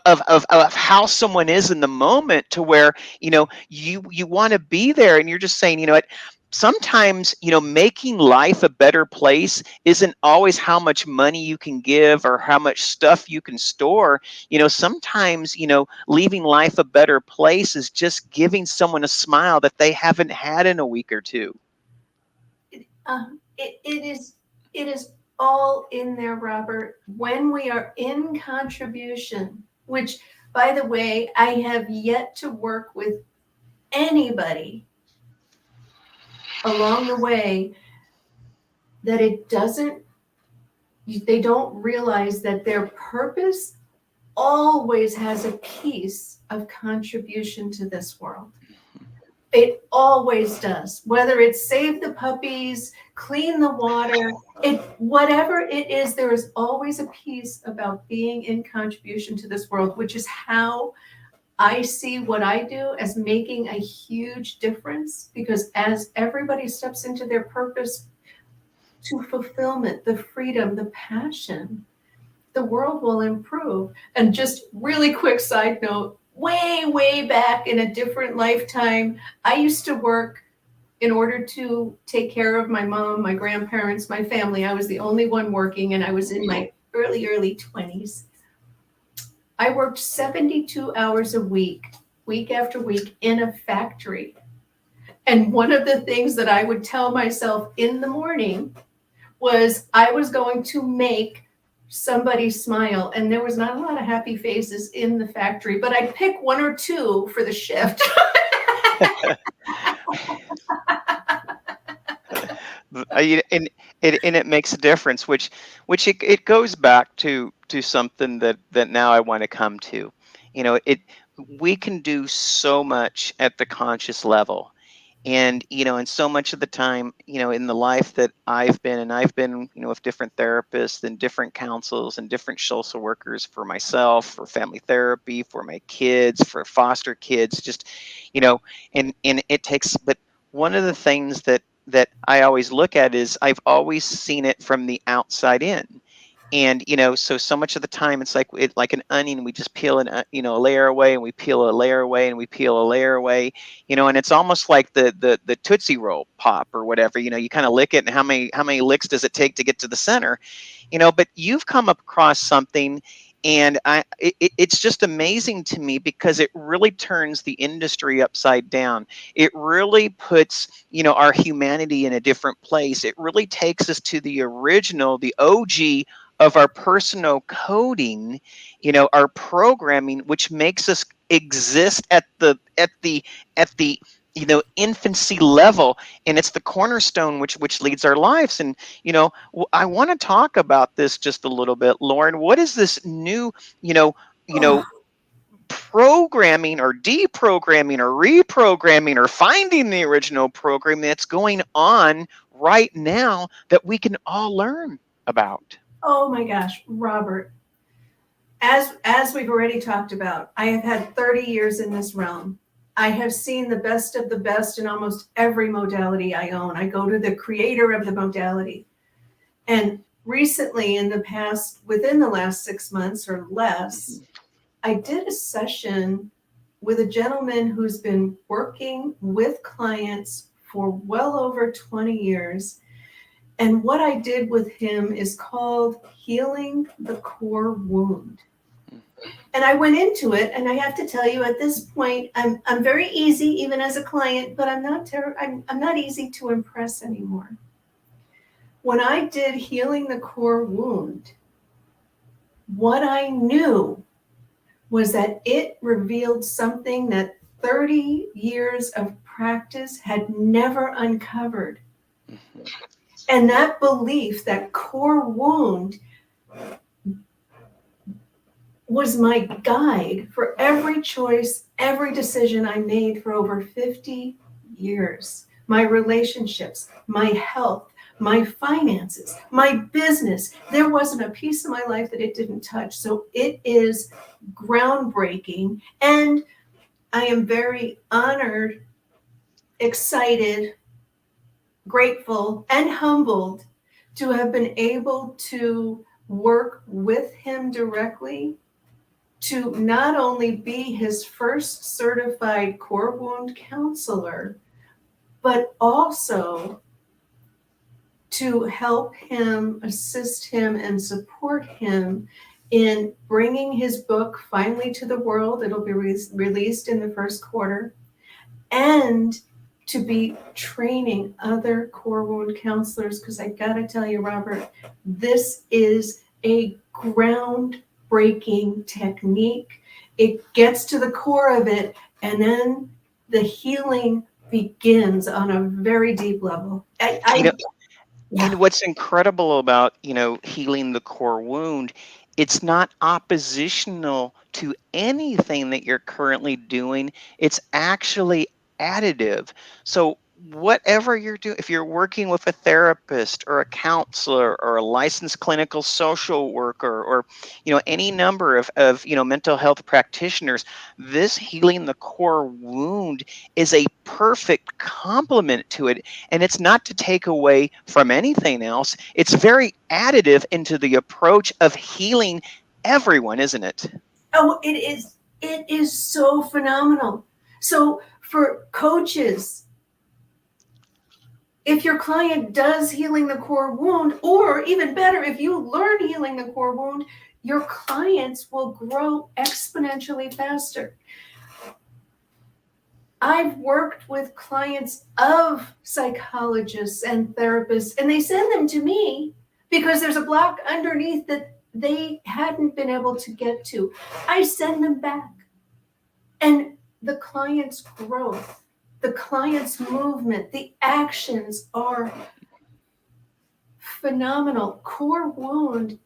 how someone is in the moment, to where, you want to be there, and you're just saying, what, sometimes, making life a better place isn't always how much money you can give or how much stuff you can store. Sometimes, leaving life a better place is just giving someone a smile that they haven't had in a week or two. It is all in there, Robert. When we are in contribution, which, by the way, I have yet to work with anybody along the way that they don't realize that their purpose always has a piece of contribution to this world. It always does. Whether it's save the puppies, clean the water, whatever it is, there is always a piece about being in contribution to this world, which is how I see what I do as making a huge difference. Because as everybody steps into their purpose to fulfillment, the freedom, the passion, the world will improve. And just really quick side note, way back in a different lifetime, I used to work in order to take care of my mom, my grandparents, my family. I was the only one working, and I was in my early 20s. I worked 72 hours a week after week, in a factory. And one of the things that I would tell myself in the morning was I was going to make somebody smile. And there was not a lot of happy faces in the factory, but I'd pick one or two for the shift. And it makes a difference, which it goes back to something that now I want to come to. We can do so much at the conscious level. And so much of the time, in the life that I've been, with different therapists and different counsels and different social workers for myself, for family therapy, for my kids, for foster kids, just, and it takes, but one of the things that I always look at is I've always seen it from the outside in. And so much of the time it's like an onion. We just peel a layer away, and we peel a layer away, and we peel a layer away. And it's almost like the Tootsie Roll pop or whatever. You kind of lick it, and how many licks does it take to get to the center? But you've come across something, and it's just amazing to me because it really turns the industry upside down. It really puts our humanity in a different place. It really takes us to the original, the OG of our personal coding, our programming, which makes us exist at the infancy level, and it's the cornerstone which leads our lives. And I want to talk about this just a little bit, Lauren. What is this new programming or deprogramming or reprogramming or finding the original program that's going on right now that we can all learn about? Oh my gosh, Robert. As we've already talked about, I have had 30 years in this realm. I have seen the best of the best in almost every modality I own. I go to the creator of the modality. And recently, within the last 6 months or less, I did a session with a gentleman who's been working with clients for well over 20 years. And what I did with him is called Healing the Core Wound. And I went into it, and I have to tell you, at this point, I'm very easy, even as a client, but I'm not easy to impress anymore. When I did Healing the Core Wound, what I knew was that it revealed something that 30 years of practice had never uncovered. And that belief, that core wound, was my guide for every choice, every decision I made for over 50 years. My relationships, my health, my finances, my business. There wasn't a piece of my life that it didn't touch. So it is groundbreaking. And I am very honored, excited, grateful, and humbled to have been able to work with him directly, to not only be his first certified core wound counselor, but also to help him, assist him, and support him in bringing his book finally to the world. It'll be released in the first quarter. And to be training other core wound counselors, because I gotta tell you, Robert, this is a groundbreaking technique. It gets to the core of it, and then the healing begins on a very deep level. And what's incredible about, healing the core wound, it's not oppositional to anything that you're currently doing. It's actually additive. So whatever you're doing, if you're working with a therapist or a counselor or a licensed clinical social worker or any number of mental health practitioners, this healing the core wound is a perfect complement to it. And it's not to take away from anything else. It's very additive into the approach of healing everyone, isn't it? Oh, it is. It is so phenomenal. So for coaches, if your client does healing the core wound, or even better, if you learn healing the core wound, your clients will grow exponentially faster. I've worked with clients of psychologists and therapists, and they send them to me because there's a block underneath that they hadn't been able to get to. I send them back. And the client's growth the client's movement, the actions are phenomenal. Core wound,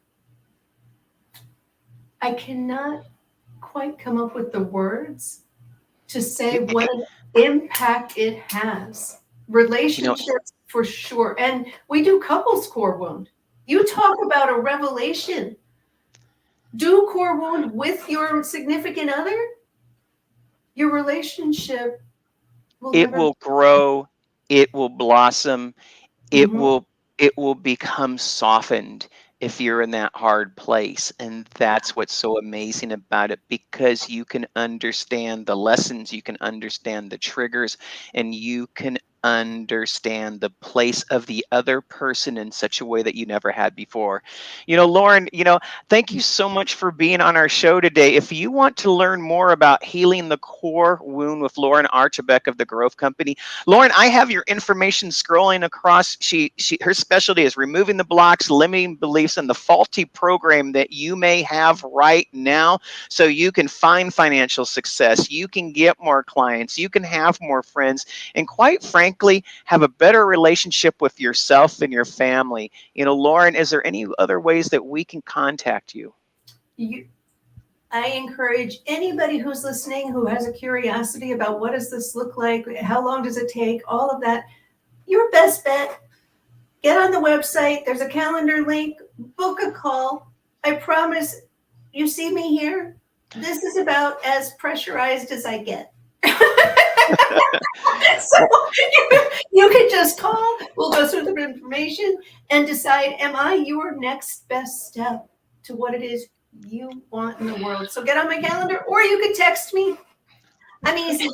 I cannot quite come up with the words to say what an impact it has. Relationships for sure. And we do couples core wound. You talk about a revelation. Do core wound with your significant other. Your relationship will grow, it will blossom, it will become softened if you're in that hard place. And that's what's so amazing about it, because you can understand the lessons, you can understand the triggers, and you can understand the place of the other person in such a way that you never had before. Lauren, thank you so much for being on our show today. If you want to learn more about healing the core wound with Lauren Archibeque of the Growth Company, Lauren, I have your information scrolling across. Her specialty is removing the blocks, limiting beliefs, and the faulty program that you may have right now, so you can find financial success, you can get more clients, you can have more friends, and quite frankly, have a better relationship with yourself and your family. Lauren, is there any other ways that we can contact you? I encourage anybody who's listening who has a curiosity about what does this look like, how long does it take, all of that. Your best bet, get on the website. There's a calendar link, book a call. I promise, you see me here, this is about as pressurized as I get. So you can just call, we'll go through the information and decide, am I your next best step to what it is you want in the world? So get on my calendar, or you could text me. I'm easy.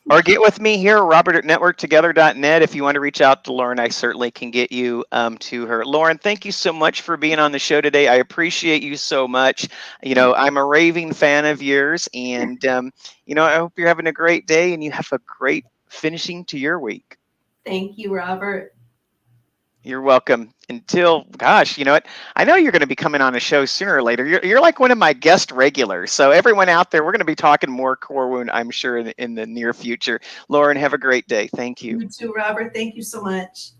Or get with me here, robert@networktogether.net. If you want to reach out to Lauren, I certainly can get you to her. Lauren, thank you so much for being on the show today. I appreciate you so much. I'm a raving fan of yours, and I hope you're having a great day and you have a great finishing to your week. Thank you, Robert. You're welcome. Until, gosh, you know what? I know you're going to be coming on a show sooner or later. You're like one of my guest regulars. So everyone out there, we're going to be talking more core wound, I'm sure, in the near future. Lauren, have a great day. Thank you. You too, Robert. Thank you so much.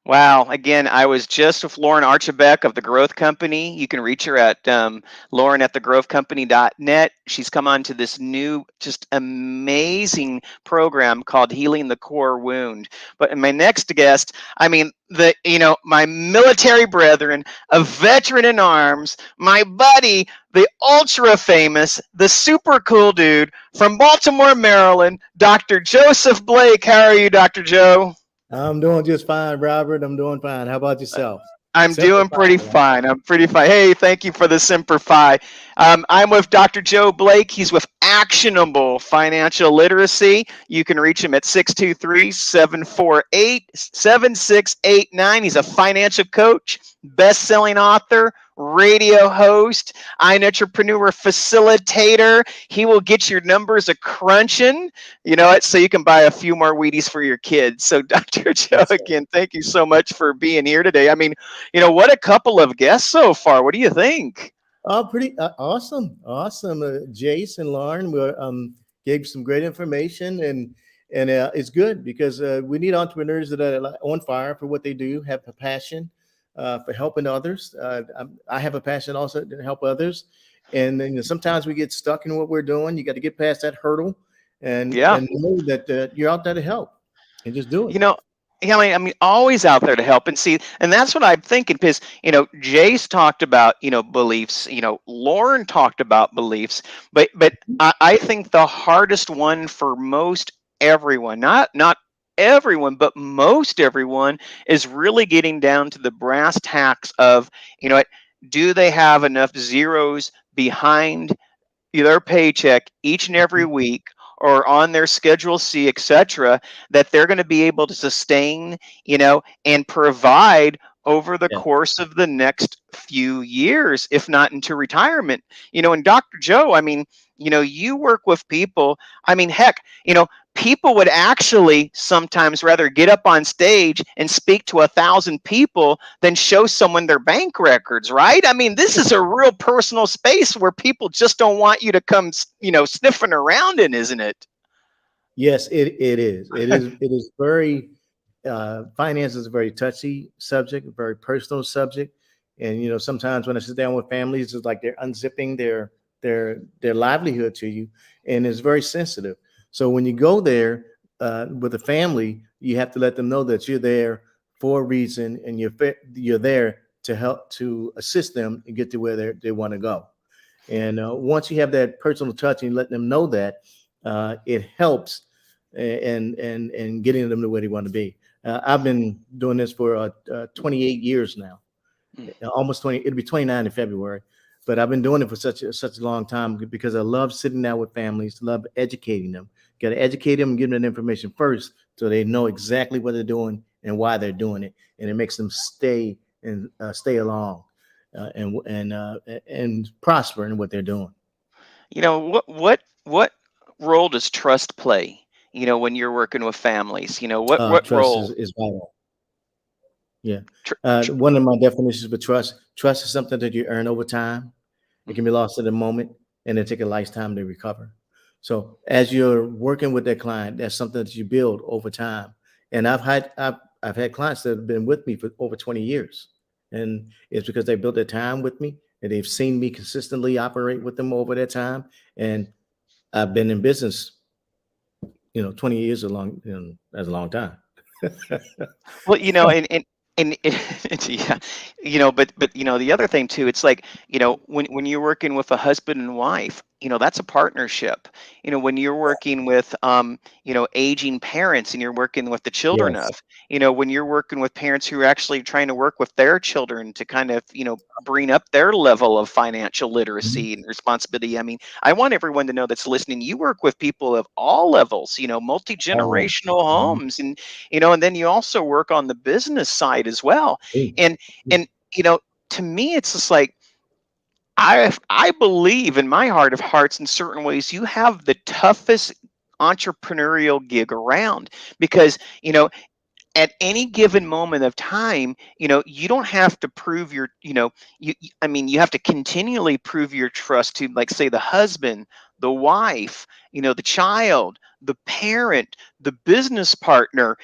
Wow. Again, I was just with Lauren Archibeque of the Growth Company. You can reach her at lauren@thegrowthcompany.net. She's come on to this new, just amazing program called Healing the Core Wound. But my next guest, my military brethren, a veteran in arms, my buddy, the ultra famous, the super cool dude from Baltimore, Maryland, Dr. Joseph Blake. How are you, Dr. Joe? I'm doing just fine, Robert. I'm doing fine. How about yourself? I'm doing pretty fine. I'm pretty fine. Hey, thank you for the Semper Fi. I'm with Dr. Joe Blake. He's with Actionable Financial Literacy. You can reach him at 623-748-7689. He's a financial coach, best-selling author, radio host, iNetrepreneur facilitator. He will get your numbers a crunching, so you can buy a few more Wheaties for your kids. So Dr. Joe, again, thank you so much for being here today. What a couple of guests so far. What do you think? Pretty awesome. Jase and Lauren gave some great information, and it's good because we need entrepreneurs that are on fire for what they do, have a passion for helping others. I have a passion also to help others, and then sometimes we get stuck in what we're doing. You got to get past that hurdle and know that you're out there to help, and just do it. Yeah, I mean, always out there to help and see, and that's what I'm thinking. Because Jace talked about beliefs. Lauren talked about beliefs, but I think the hardest one for most everyone, not everyone, but most everyone, is really getting down to the brass tacks of what do they have enough zeros behind their paycheck each and every Mhm. week or on their schedule C, etc., that they're going to be able to sustain, and provide over the Yeah. course of the next few years, if not into retirement. And Dr. Joe, I mean, you work with people. I mean, heck, people would actually sometimes rather get up on stage and speak to 1,000 people than show someone their bank records, right? I mean, this is a real personal space where people just don't want you to come, sniffing around in, isn't it? Yes, it is. It is very finance is a very touchy subject, a very personal subject. And sometimes when I sit down with families, it's like they're unzipping their livelihood to you, and it's very sensitive. So when you go there with a family, you have to let them know that you're there for a reason, and you're there to help to assist them and get to where they want to go. And once you have that personal touch and let them know that, it helps and getting them to where they want to be. I've been doing this for 28 years now, Mm. almost 20. It'll be 29 in February, but I've been doing it for such a long time because I love sitting down with families, love educating them. Got to educate them and give them that information first, so they know exactly what they're doing and why they're doing it, and it makes them stay along and prosper in what they're doing. What role does trust play? When you're working with families, what Trust role? is vital. Yeah. Tr- tr- One of my definitions for trust is something that you earn over time. It mm, can be lost at a moment and it take a lifetime to recover. So as you're working with that client, that's something that you build over time. And I've had clients that have been with me for over 20 years. And it's because they built their time with me and they've seen me consistently operate with them over that time. And I've been in business, 20 years that's a long time. Well, and yeah, but the other thing too, it's like, when you're working with a husband and wife, that's a partnership. When you're working with aging parents and you're working with the children Yes. of, when you're working with parents who are actually trying to work with their children to kind of, bring up their level of financial Mhm. literacy and responsibility. I mean, I want everyone to know that's listening, you work with people of all levels, Oh. multi-generational Mhm. homes, and then you also work on the business side as well. and Mm. and you know to me, it's just like, I believe in my heart of hearts, in certain ways you have the toughest entrepreneurial gig around, because at any given moment of time, you don't have to prove your, I mean, you have to continually prove your trust to, like, say, the husband, the wife, the child, the parent, the business partner,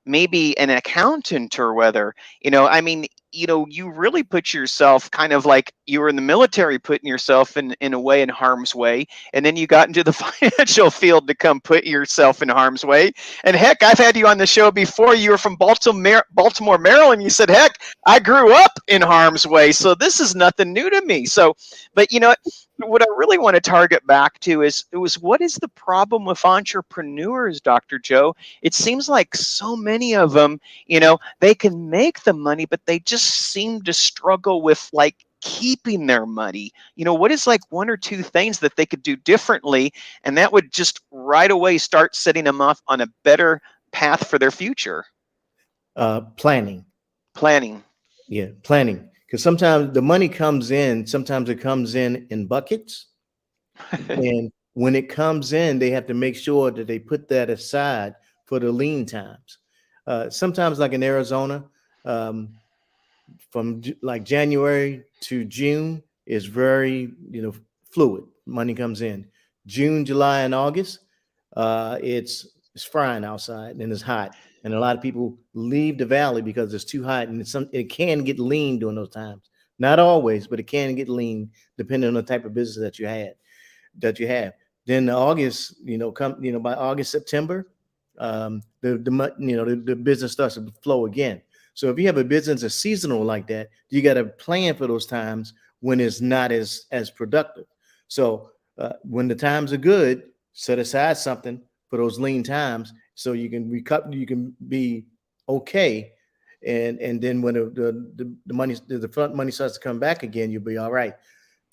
maybe an accountant, or whether, I mean, you really put yourself kind of like you were in the military, putting yourself in a way in harm's way, and then you got into the financial field to come put yourself in harm's way. And heck, I've had you on the show before. You were from Baltimore, Maryland. You said, heck, I grew up in harm's way. So this is nothing new to me. So, but what I really want to target back to is, what is the problem with entrepreneurs, Dr. Joe? It seems like so many of them, they can make the money, but they just seem to struggle with, like, keeping their money. What is, like, one or two things that they could do differently, and that would just right away start setting them off on a better path for their future? Planning. Planning. Yeah, planning. Because sometimes the money comes in, sometimes it comes in buckets. And when it comes in, they have to make sure that they put that aside for the lean times. Sometimes, like in Arizona, um, from like January to June is very, fluid. Money comes in. June, July, and August, it's frying outside and it's hot, and a lot of people leave the valley because it's too hot, and it can get lean during those times. Not always, but it can get lean depending on the type of business that you have. Then August, come, by August, September, the business starts to flow again. So if you have a business that's seasonal like that, you got to plan for those times when it's not as productive. So when the times are good, set aside something for those lean times so you can recover, you can be okay. And then when the money, the front money starts to come back again, you'll be all right.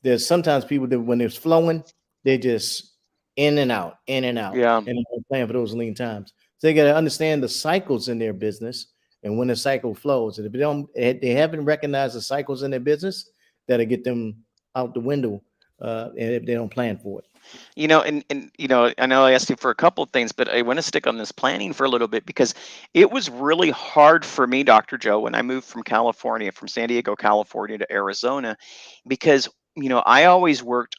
There's sometimes people that when it's flowing, they just in and out, Yeah. and they're playing for those lean times. So they got to understand the cycles in their business and when the cycle flows. And if they haven't recognized the cycles in their business, that'll get them out the window. And if they don't plan for it. I know I asked you for a couple of things, but I want to stick on this planning for a little bit because it was really hard for me, Dr. Joe, when I moved from California, from San Diego, California to Arizona, because I always worked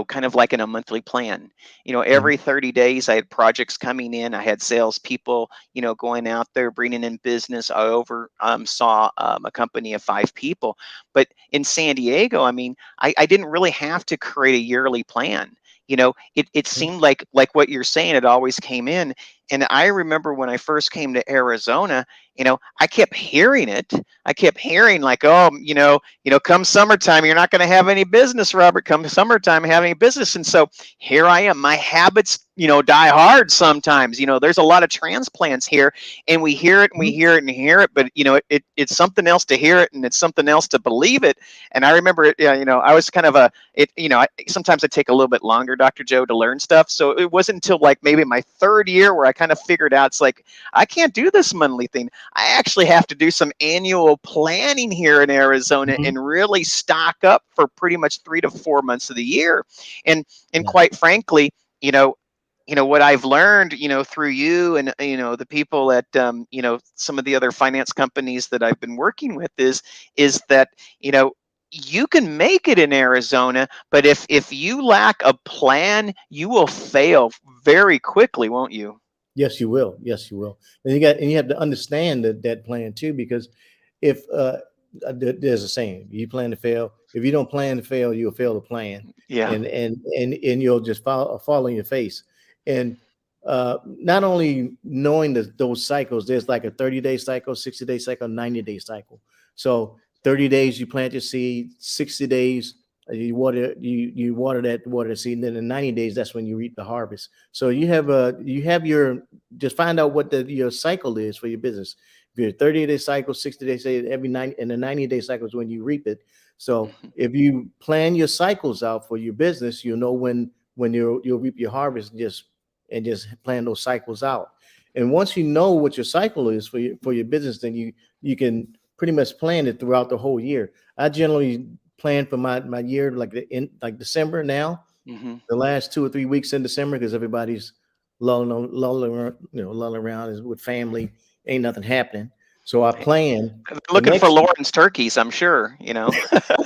kind of like in a monthly plan. Mhm. Every 30 days I had projects coming in. I had salespeople, going out there bringing in business. I over saw a company of 5 people, but in San Diego, I mean, I didn't really have to create a yearly plan. It seemed like what you're saying, it always came in. And I remember when I first came to Arizona, I kept hearing it. I kept hearing like, oh, come summertime, you're not going to have any business, Robert. Come summertime, have any business. And so here I am. My habits, die hard sometimes. There's a lot of transplants here, and we hear it and we Mhm. hear it and hear it, but it's something else to hear it and it's something else to believe it. And I remember it, I was kind of sometimes I take a little bit longer, Dr. Joe, to learn stuff. So it wasn't until like maybe my third year where I kind of figured out it's like, I can't do this monthly thing. I actually have to do some annual planning here in Arizona Mhm. and really stock up for pretty much 3 to 4 months of the year. And Yeah. quite frankly, what I've learned, through you and the people at some of the other finance companies that I've been working with is that you can make it in Arizona, but if you lack a plan, you will fail very quickly, won't you? Yes, you will. Yes, you will. And you have to understand that plan too, because if there's a saying, you plan to fail. If you don't plan to fail, you'll fail to plan, Yeah. and you'll just fall on your face. And not only knowing those cycles, there's like a 30-day cycle, 60-day cycle, 90-day cycle. So 30 days you plant your seed, 60 days you water the seed, and then in 90 days that's when you reap the harvest. So you have your just find out what your cycle is for your business. If you're 30-day cycle, 60-day say every 90, and the 90-day cycle is when you reap it. So Mhm. if you plan your cycles out for your business, you'll know when you'll reap your harvest, and just plan those cycles out. And once you know what your cycle is for your business, then you can pretty much plan it throughout the whole year. I generally plan for my year like December now, Mhm. the last 2 or 3 weeks in December, because everybody's lulling around is with family, ain't nothing happening. So I plan the Looking for next Lawrence turkeys, I'm sure, you know, I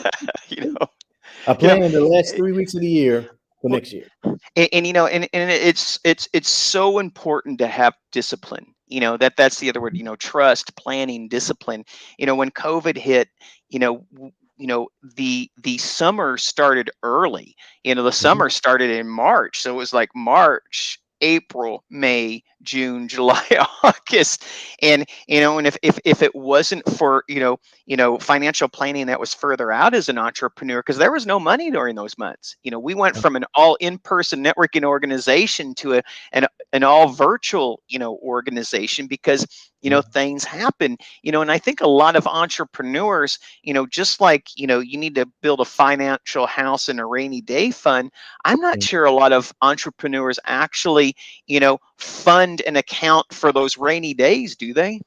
you know, plan the last 3 weeks of the year for next year. and it's so important to have discipline. That's the other word. Trust, planning, discipline. When COVID hit, the summer started early. The Mhm. summer started in March, so it was like March, April, May, June, July, August. And if it wasn't for financial planning that was further out as an entrepreneur, because there was no money during those months. We went from an all in-person networking organization to an all virtual organization, because Yeah. things happen. And I think a lot of entrepreneurs, just like you need to build a financial house and a rainy day fund. I'm not Mm. sure a lot of entrepreneurs actually fund an account for those rainy days, do they?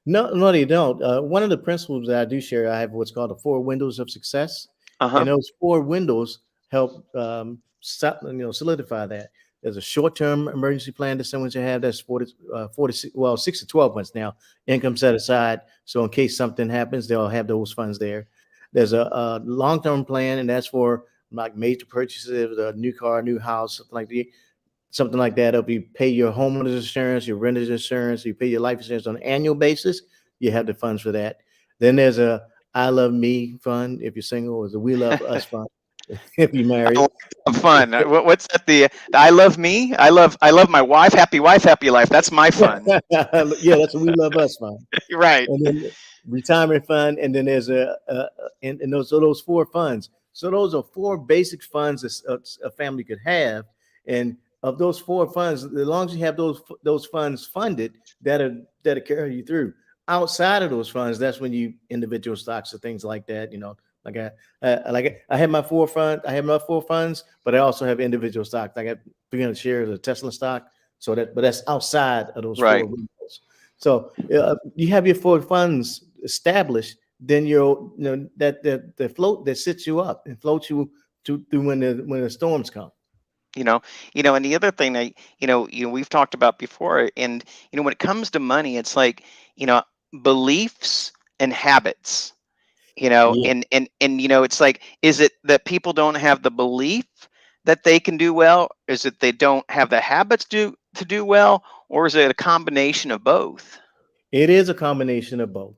No, no, they don't. One of the principles that I do share, I have what's called the four windows of success, Uh-huh. and those four windows help solidify that. There's a short-term emergency plan that someone should have. That's 6 to 12 months now. Income set aside, so in case something happens, they'll have those funds there. There's a long-term plan, and that's for like major purchases, a new car, new house, something like that. If you pay your homeowner's insurance, your renter's insurance, you pay your life insurance on an annual basis, you have the funds for that. Then there's a I Love Me fund if you're single, or the We Love Us fund. if you married. Fun. What's that? The I love me. I love my wife, happy life. That's my fun. Yeah, that's what we love us fund. Right. And then retirement fund, and then there's and those four funds. So those are four basic funds a family could have, and of those four funds, as long as you have those funds funded, that'll carry you through. Outside of those funds, that's when you individual stocks or things like that. Like I have my four funds, but I also have individual stocks. I got 300 shares of Tesla stock, but that's outside of those Right. four windows. So you have your four funds established, then that float that sits you up and floats you through when the storms come. And the other thing that we've talked about before, and when it comes to money, it's like beliefs and habits. Yeah. And it's like, is it that people don't have the belief that they can do well? Is it they don't have the habits to do well, or is it a combination of both? It is a combination of both.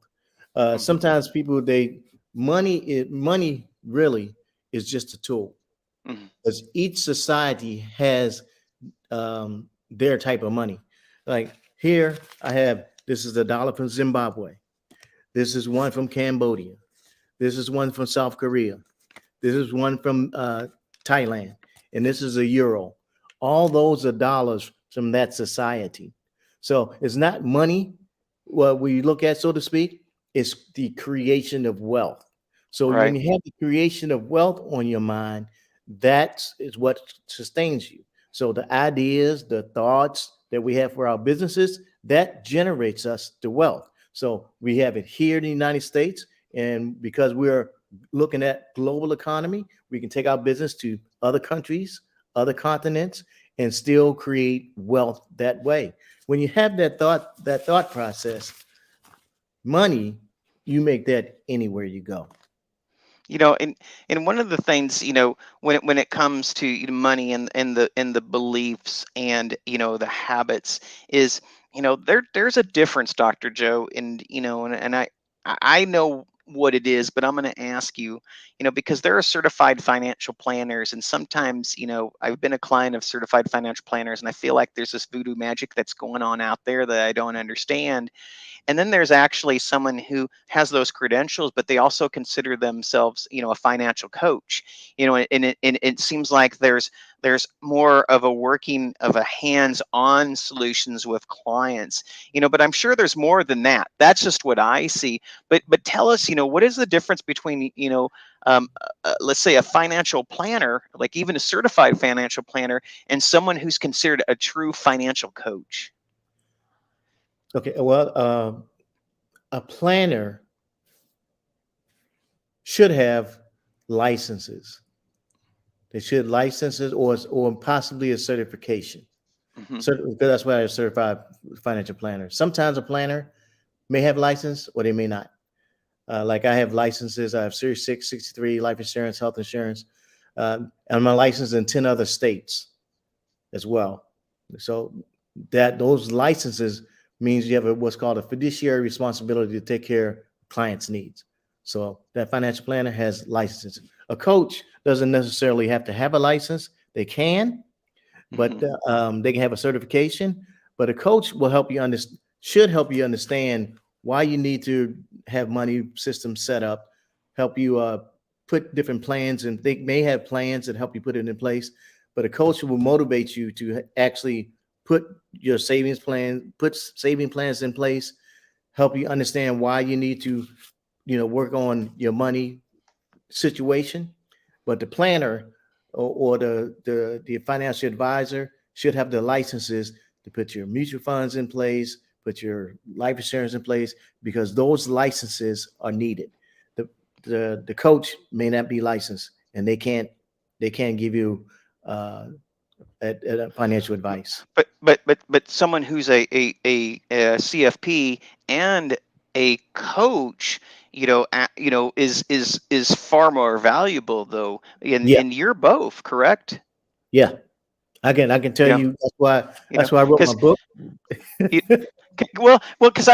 Mhm. Sometimes people money really is just a tool, Mhm. because each society has their type of money. Like here, this is a dollar from Zimbabwe. This is one from Cambodia. This is one from South Korea. This is one from Thailand, and this is a euro. All those are dollars from that society. So it's not money what we look at, so to speak. It's the creation of wealth. So when Right. you have the creation of wealth on your mind, that is what sustains you. So the ideas, the thoughts that we have for our businesses, that generates us the wealth. So we have it here in the United States, and because we're looking at global economy, we can take our business to other countries, other continents, and still create wealth that way. When you have that thought process, money, you make that anywhere you go. And one of the things, when it comes to money and the beliefs and the habits is, there's a difference, Dr. Joe, and I know what it is, but I'm going to ask you, because there are certified financial planners, and sometimes, I've been a client of certified financial planners, and I feel like there's this voodoo magic that's going on out there that I don't understand. And then there's actually someone who has those credentials, but they also consider themselves, a financial coach. And it seems like there's more of a working of a hands-on solutions with clients. But I'm sure there's more than that. That's just what I see. But tell us, what is the difference between, let's say a financial planner, like even a certified financial planner, and someone who's considered a true financial coach? Okay, well, a planner should have licenses. They should licenses or possibly a certification. Hmm. Because that's why I certified financial planner. Sometimes a planner may have license or they may not. Like I have licenses. I have Series 6, 63, life insurance, health insurance, and I'm licensed in 10 other states as well. So those licenses means you have what's called a fiduciary responsibility to take care of clients' needs. So that financial planner has licenses. A coach doesn't necessarily have to have a license. They can, but they can have a certification. But a coach will should help you understand why you need to have money systems set up, help you put different plans, and they may have plans that help you put it in place. But a coach will motivate you to actually put saving plans in place, help you understand why you need to, work on your money situation. But the planner or the financial advisor should have the licenses to put your mutual funds in place, put your life insurance in place, because those licenses are needed. The coach may not be licensed, and they can't give you financial advice. But someone who's a CFP and a coach, is far more valuable though. And Yeah, and you're both, correct? yeah. I can tell You know, you that's you know, why I wrote my because book. because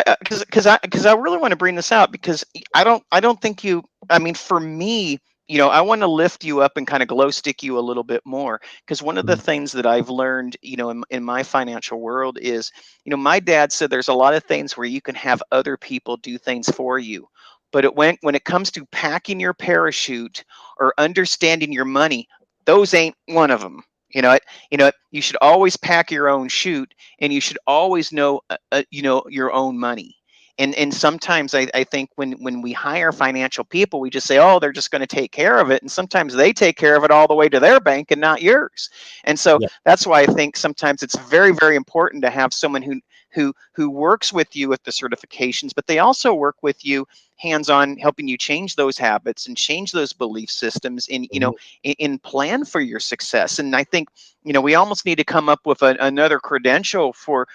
I really want to bring this out because I don't think you. I mean, for me, I want to lift you up and kind of glow stick you a little bit more, because one of the things that I've learned, in my financial world is, my dad said there's a lot of things where you can have other people do things for you. But when it comes to packing your parachute or understanding your money, those ain't one of them. You should always pack your own chute, and you should always know, your own money. And sometimes I think when we hire financial people, we just say, oh, they're just going to take care of it. And sometimes they take care of it all the way to their bank and not yours. And so that's why I think sometimes it's very, very important to have someone who works with you with the certifications, but they also work with you hands-on, helping you change those habits and change those belief systems in plan for your success. And I think, we almost need to come up with another credential for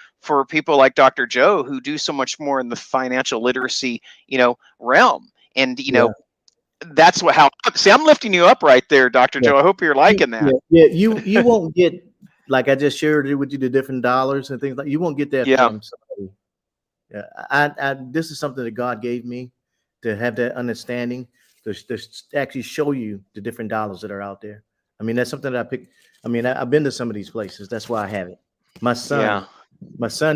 people like Dr. Joe, who do so much more in the financial literacy, realm. And, that's how, see, I'm lifting you up right there, Dr. Joe. I hope you're liking that. Yeah. You won't get, like I just shared with you, the different dollars and things like, you won't get that from somebody. Yeah. This is something that God gave me, to have that understanding, to actually show you the different dollars that are out there. I mean, that's something that I picked. I mean, I've been to some of these places. That's why I have it. My son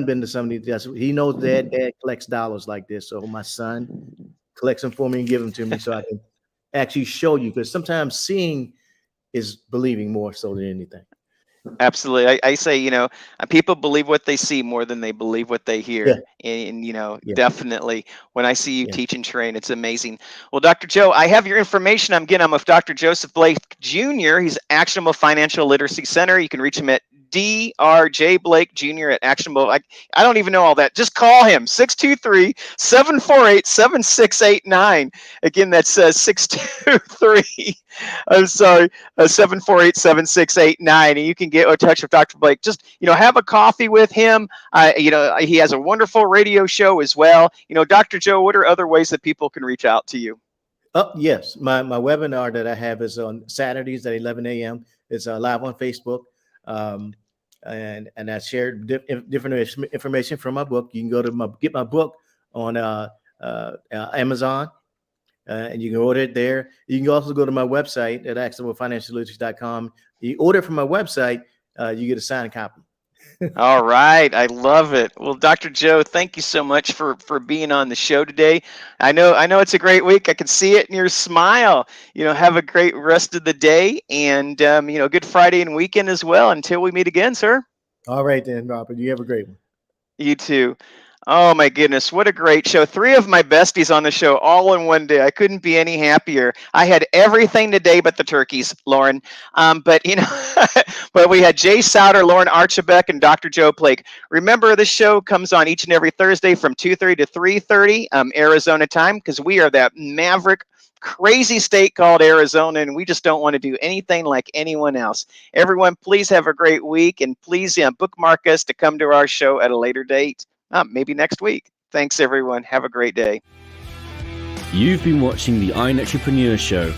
been to some of these. He knows dad collects dollars like this. So my son collects them for me and give them to me, so I can actually show you. Because sometimes seeing is believing more so than anything. Absolutely. I say, people believe what they see more than they believe what they hear. And definitely when I see you teach and train, it's amazing. Well, Dr. Joe, I have your information. I'm with Dr. Joseph Blake Jr. He's Actionable Financial Literacy Center. You can reach him at drjblakejr at Actionable. I don't even know all that. Just call him, 623-748-7689. Again, that's 748-7689. And you can get in touch with Dr. Blake. Just, have a coffee with him. He has a wonderful radio show as well. Dr. Joe, what are other ways that people can reach out to you? Oh, yes. My webinar that I have is on Saturdays at 11 a.m. It's live on Facebook. And I shared different information from my book. You can go to get my book on Amazon, and you can order it there. You can also go to my website at actionablefinancialliteracy.com. You order from my website, you get a signed copy. All right. I love it. Well, Dr. Joe, thank you so much for being on the show today. I know it's a great week. I can see it in your smile. Have a great rest of the day, and, good Friday and weekend as well until we meet again, sir. All right, then, Robert. You have a great one. You too. Oh my goodness, what a great show. 3 of my besties on the show all in one day. I couldn't be any happier. I had everything today but the turkeys, Lauren. But but we had Jase Souder, Lauren Archibeque, and Dr. Joe Blake. Remember, this show comes on each and every Thursday from 2:30 to 3:30 Arizona time, because we are that maverick, crazy state called Arizona, and we just don't want to do anything like anyone else. Everyone, please have a great week, and please bookmark us to come to our show at a later date. Maybe next week. Thanks, everyone. Have a great day. You've been watching the iNetrepreneur Show,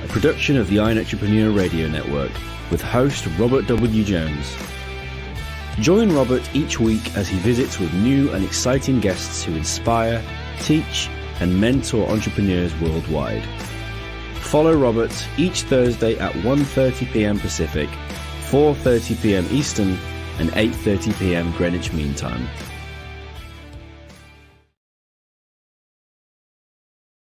a production of the iNetrepreneur Radio Network, with host Robert W. Jones. Join Robert each week as he visits with new and exciting guests who inspire, teach, and mentor entrepreneurs worldwide. Follow Robert each Thursday at 1:30 p.m. Pacific, 4:30 p.m. Eastern, and 8:30 p.m. Greenwich Mean Time.